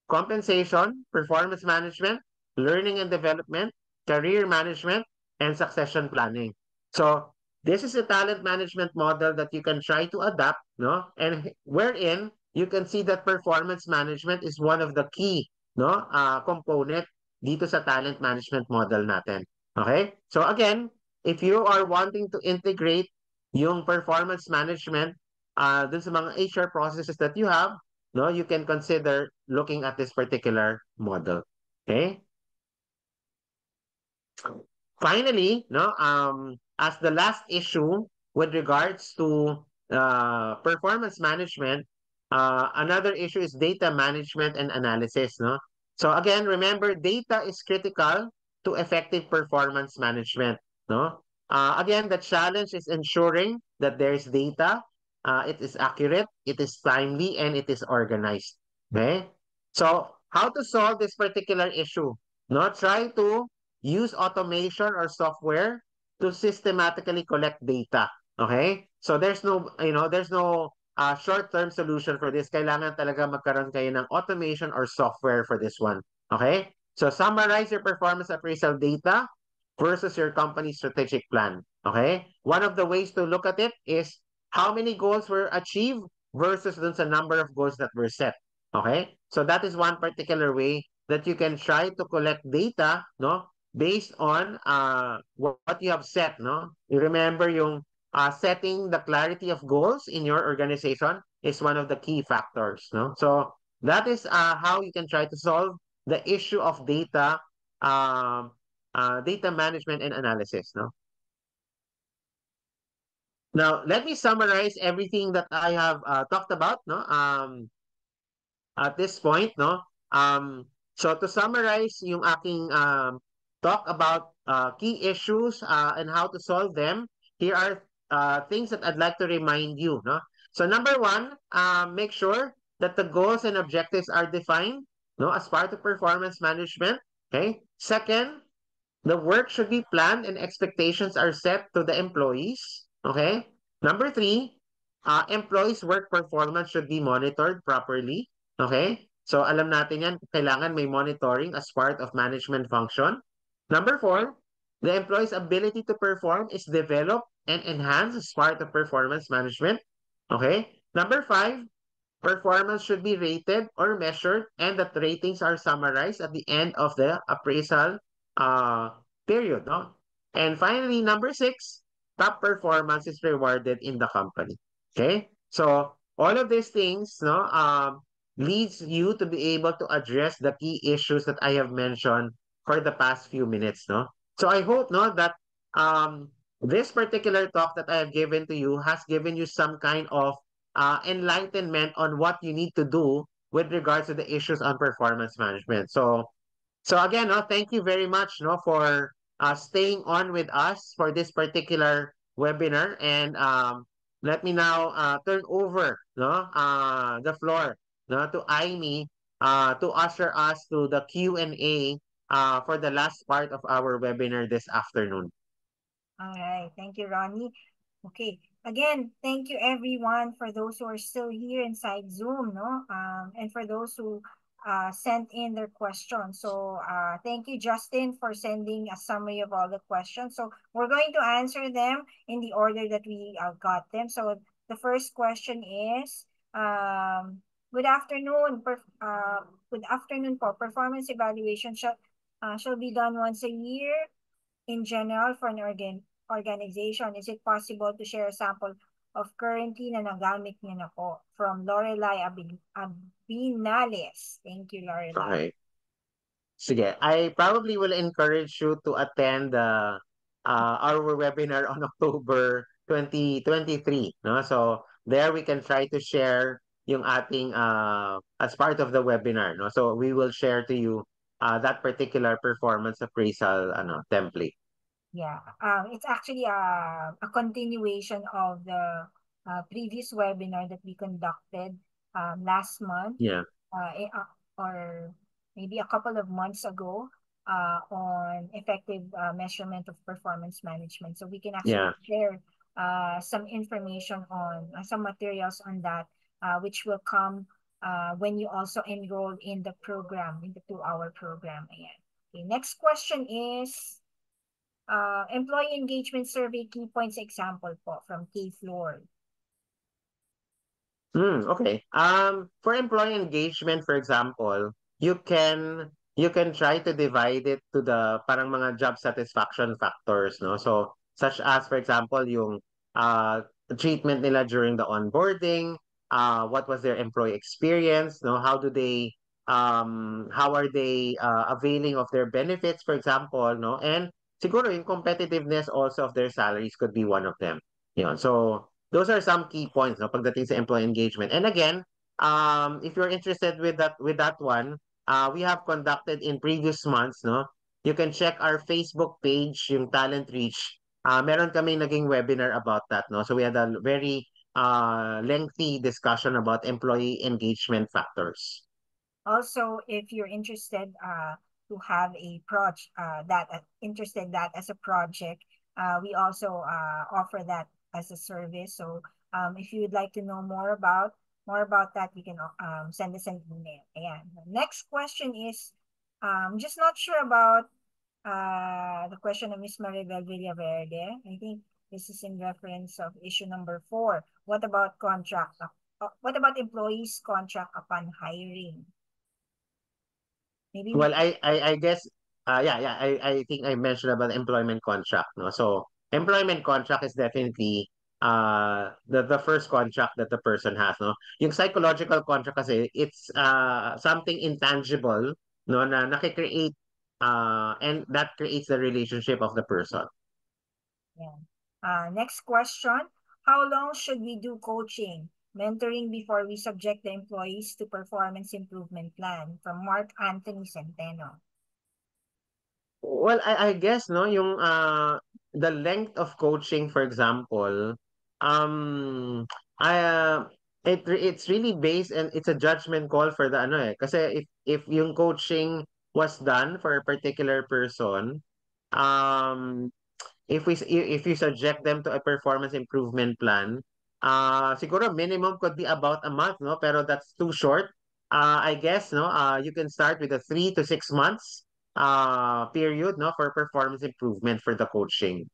[SPEAKER 2] compensation, performance management, learning and development, career management, and succession planning. So this is a talent management model that you can try to adapt, no? And wherein you can see that performance management is one of the key, no, component dito sa talent management model natin. Okay? So again, if you are wanting to integrate yung performance management dun sa mga HR processes that you have, no, you can consider looking at this particular model. Okay. Finally, no, as the last issue with regards to performance management, another issue is data management and analysis. No, so again, remember, data is critical to effective performance management. No, again, the challenge is ensuring that there is data, it is accurate, it is timely, and it is organized. Okay, so how to solve this particular issue? No, try to use automation or software to systematically collect data. Okay? So there's no, there's no short-term solution for this. Kailangan talaga magkaroon kayo ng automation or software for this one. Okay? So summarize your performance appraisal data versus your company's strategic plan. Okay? One of the ways to look at it is how many goals were achieved versus dun sa number of goals that were set. Okay? So that is one particular way that you can try to collect data, no, based on what you have set, no? You remember yung setting the clarity of goals in your organization is one of the key factors, no? So that is how you can try to solve the issue of data um, data management and analysis, no? Now, let me summarize everything that I have talked about, no? At this point, no? So to summarize yung aking talk about key issues and how to solve them, here are things that I'd like to remind you, no? So number one, make sure that the goals and objectives are defined, no, as part of performance management. Okay. Second, the work should be planned and expectations are set to the employees. Okay. Number three, employees' work performance should be monitored properly. Okay. So alam natin yan, kailangan may monitoring as part of management function. Number four, the employee's ability to perform is developed and enhanced as part of performance management. Okay. Number five, performance should be rated or measured, and that ratings are summarized at the end of the appraisal uh, period. No? And finally, number six, top performance is rewarded in the company. Okay? So all of these things no, leads you to be able to address the key issues that I have mentioned for the past few minutes. No? So I hope no, that this particular talk that I have given to you has given you some kind of enlightenment on what you need to do with regards to the issues on performance management. So again, no, thank you very much, no, for staying on with us for this particular webinar. And let me now turn over, no, the floor, no, to Aimee to usher us to the Q&A for the last part of our webinar this afternoon.
[SPEAKER 1] All right. Thank you, Ronnie. Okay. Again, thank you everyone for those who are still here inside Zoom, no? And for those who sent in their questions. So thank you, Justin, for sending a summary of all the questions. So we're going to answer them in the order that we got them. So the first question is, good afternoon. Good afternoon po. Performance evaluation shall be done once a year in general for an organization. Is it possible to share a sample of currently na nagamit niyo na po? From Lorelai Abinales. Thank you, Lorelai.
[SPEAKER 2] Okay. Sige, I probably will encourage you to attend our webinar on October 2023, no? So there we can try to share yung ating as part of the webinar, no? So we will share to you that particular performance appraisal template.
[SPEAKER 1] Yeah, it's actually a continuation of the previous webinar that we conducted last month,
[SPEAKER 2] Yeah.
[SPEAKER 1] or maybe a couple of months ago, on effective measurement of performance management. So we can actually
[SPEAKER 2] Yeah.
[SPEAKER 1] share some information on some materials on that, which will come when you also enroll in the program, in the 2-hour program. Ayan. Okay, next question is, employee engagement survey key points example po from K Floor.
[SPEAKER 2] Okay. For employee engagement, for example, you can try to divide it to the parang mga job satisfaction factors, no? So, such as, for example, yung uh, treatment nila during the onboarding, what was their employee experience, no? How are they availing of their benefits, for example, no? And siguro yung competitiveness also of their salaries could be one of them. Yun. So, those are some key points no pagdating sa employee engagement. And again, if you're interested with that one, we have conducted in previous months, no. You can check our Facebook page, yung Talent Reach. Meron kaming naging webinar about that, no. So we had a very lengthy discussion about employee engagement factors.
[SPEAKER 1] Also, if you're interested to have a project interested that as a project, we also offer that as a service. So if you would like to know more about that, you can send us an email. Ayan. The next question is, just not sure about the question of Ms. Maribel Villaverde. I think this is in reference of issue number 4. What about contract? What about employees' contract upon hiring? Maybe we
[SPEAKER 2] Well, I guess, yeah, I think I mentioned about employment contract, no? So employment contract is definitely the first contract that the person has, no? Yung psychological contract kasi, it's something intangible, no, na nakikreate And that creates the relationship of the person.
[SPEAKER 1] Yeah. Next question. How long should we do coaching, mentoring before we subject the employees to performance improvement plan? From Mark Anthony Centeno.
[SPEAKER 2] Well, I guess no yung the length of coaching, for example, um I it's really based, and it's a judgment call for the ano eh, kasi if yung coaching was done for a particular person, um if you subject them to a performance improvement plan, siguro minimum could be about a month, no? Pero that's too short. I guess, no? You can start with a 3 to 6 months period, no, for performance improvement for the coaching.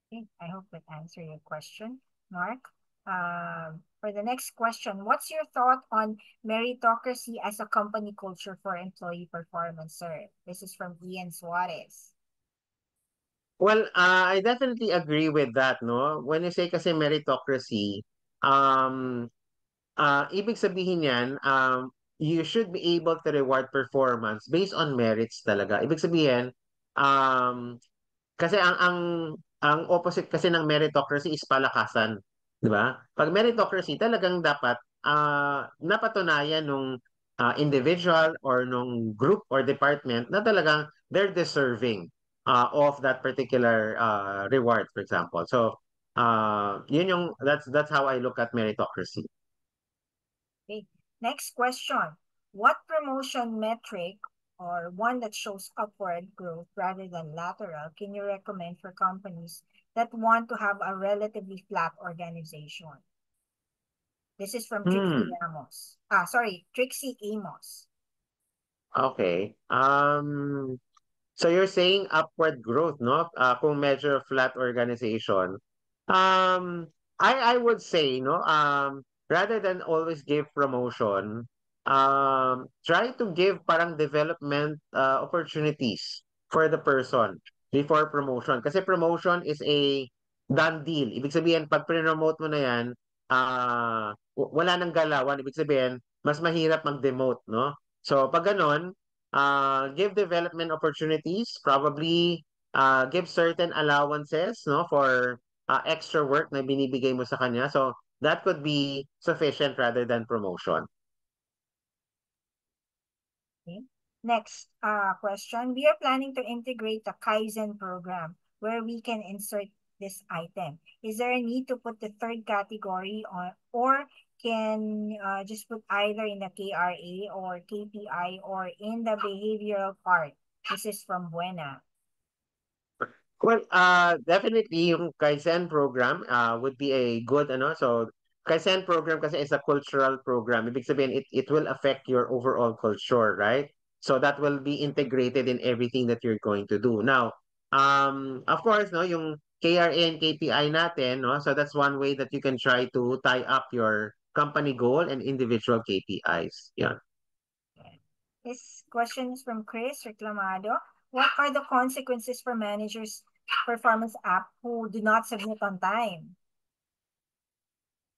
[SPEAKER 1] Okay, I hope that answered your question, Mark. For the next question, what's your thought on meritocracy as a company culture for employee performance, sir? This is from Ian Suarez.
[SPEAKER 2] Well, I definitely agree with that, no? When you say kasi meritocracy, um, ibig sabihin yan, you should be able to reward performance based on merits talaga. Ibig sabihin, um, kasi ang opposite kasi ng meritocracy is palakasan, 'di ba? Pag meritocracy talagang dapat napatunayan nung individual or nung group or department na talagang they're deserving of that particular reward, for example. So, yun yung that's how I look at meritocracy.
[SPEAKER 1] Okay. Next question. What promotion metric or one that shows upward growth rather than lateral can you recommend for companies that want to have a relatively flat organization? This is from Trixie
[SPEAKER 2] Hmm.
[SPEAKER 1] Ramos. Trixie Amos.
[SPEAKER 2] Okay. So you're saying upward growth, no? Kung medyo flat organization. Um, I would say, no, rather than always give promotion, try to give parang development opportunities for the person before promotion. Kasi promotion is a done deal. Ibig sabihin, pag promote mo na yan, wala nang galawan. Ibig sabihin, mas mahirap mag-demote, no? So, pag ganon, give development opportunities, probably give certain allowances, no, for extra work na binibigay mo sa kanya. So that could be sufficient rather than promotion.
[SPEAKER 1] Okay. Next question. We are planning to integrate the Kaizen program where we can insert this item. Is there a need to put the third category on, or can just put either in the KRA or KPI or in the behavioral part? This is from Buena.
[SPEAKER 2] Well, definitely yung Kaizen program would be a good ano. So Kaizen program kasi is a cultural program. Ibig sabihin it will affect your overall culture, right? So that will be integrated in everything that you're going to do. Now, of course, no, yung KRA and KPI natin, no? So that's one way that you can try to tie up your company goal and individual KPIs. Yeah.
[SPEAKER 1] This question is from Chris Reclamado. What are the consequences for managers' performance app who do not submit on time?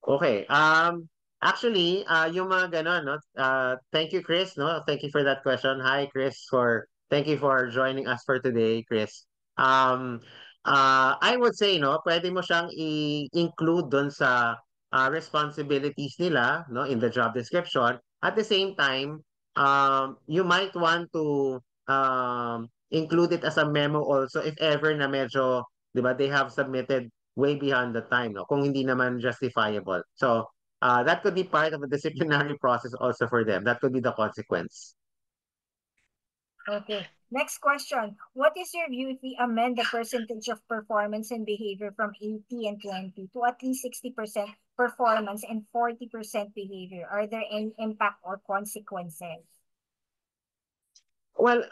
[SPEAKER 2] Okay. Actually, yung mga ganon, no? Thank you, Chris, no? Thank you for that question. Hi, Chris, thank you for joining us for today, Chris. Um, I would say, no, pwede mo siyang i-include doon sa responsibilities nila, no, in the job description. At the same time, you might want to include it as a memo also if ever na medyo, 'di ba, they have submitted way beyond the time, no? Kung hindi naman justifiable. So, that could be part of a disciplinary process also for them. That could be the consequence.
[SPEAKER 1] Okay. Next question. What is your view if we amend the percentage of performance and behavior from 80 and 20 to at least 60% performance and 40% behavior? Are there any impact or consequences?
[SPEAKER 2] Well,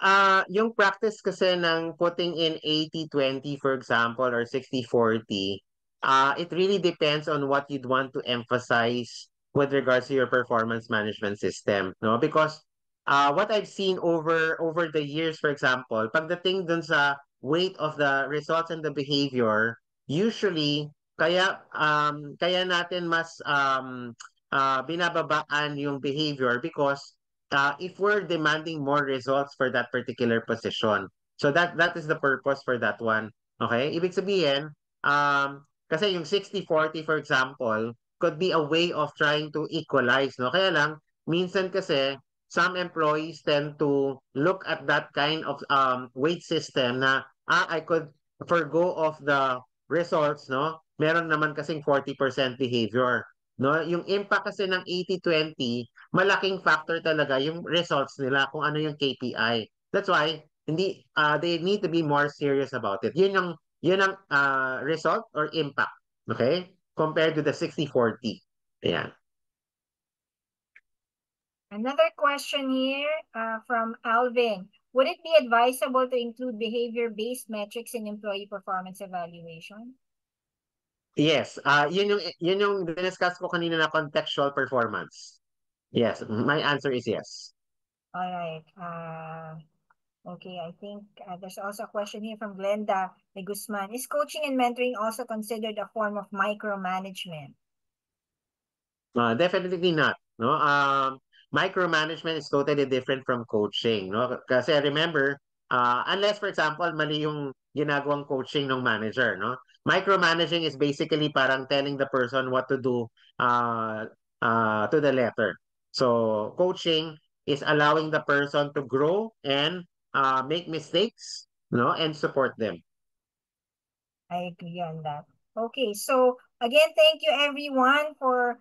[SPEAKER 2] yung practice kasi ng putting in 80-20, for example, or 60-40, it really depends on what you'd want to emphasize with regards to your performance management system, no? Because what I've seen over the years, for example, pagdating dun sa weight of the results and the behavior, usually kaya natin mas binababaan yung behavior because if we're demanding more results for that particular position. So that is the purpose for that one. Okay? Ibig sabihin, kasi yung 60-40 for example, could be a way of trying to equalize, no? Kaya lang, minsan kasi, some employees tend to look at that kind of weight system na, I could forgo of the results, no? Meron naman kasing 40% behavior. No, yung impact kasi ng 80-20 malaking factor talaga yung results nila kung ano yung KPI. That's why hindi they need to be more serious about it. Yun ang result or impact, okay? Compared to the 60-40. Ayan.
[SPEAKER 1] Another question here from Alvin. Would it be advisable to include behavior-based metrics in employee performance evaluation?
[SPEAKER 2] Yes, yun yung discuss ko kanina na contextual performance. Yes, my answer is yes.
[SPEAKER 1] All right. Okay, I think there's also a question here from Glenda de Guzman. Is coaching and mentoring also considered a form of micromanagement?
[SPEAKER 2] Definitely not, no? Micromanagement is totally different from coaching, no? Kasi remember, unless for example, mali yung ginagawang coaching ng manager, no? Micromanaging is basically parang telling the person what to do uh, to the letter. So, coaching is allowing the person to grow and make mistakes, no? And support them.
[SPEAKER 1] I agree on that. Okay, so again, thank you everyone for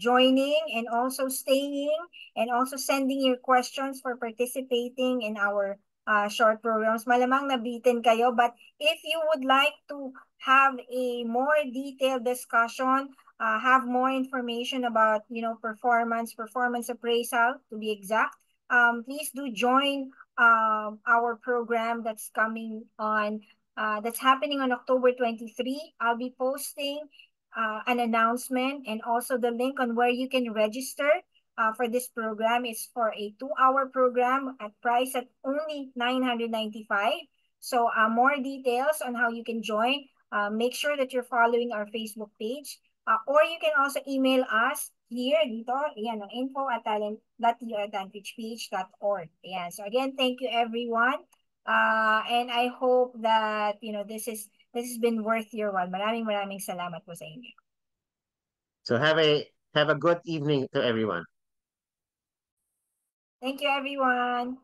[SPEAKER 1] joining and also staying and also sending your questions for participating in our short programs. Malamang nabitin kayo, but if you would like to have a more detailed discussion, have more information about, performance appraisal to be exact, please do join our program that's happening on October 23. I'll be posting an announcement and also the link on where you can register for this program. Is for a 2-hour program at price at only 995. So more details on how you can join. Make sure that you're following our Facebook page. Or you can also email us here dito, ayan, info@talent.talentreachph.org. Ayan. So again, thank you everyone. And I hope that, this has been worth your while. Maraming salamat po sa inyo.
[SPEAKER 2] So have a good evening to everyone.
[SPEAKER 1] Thank you, everyone.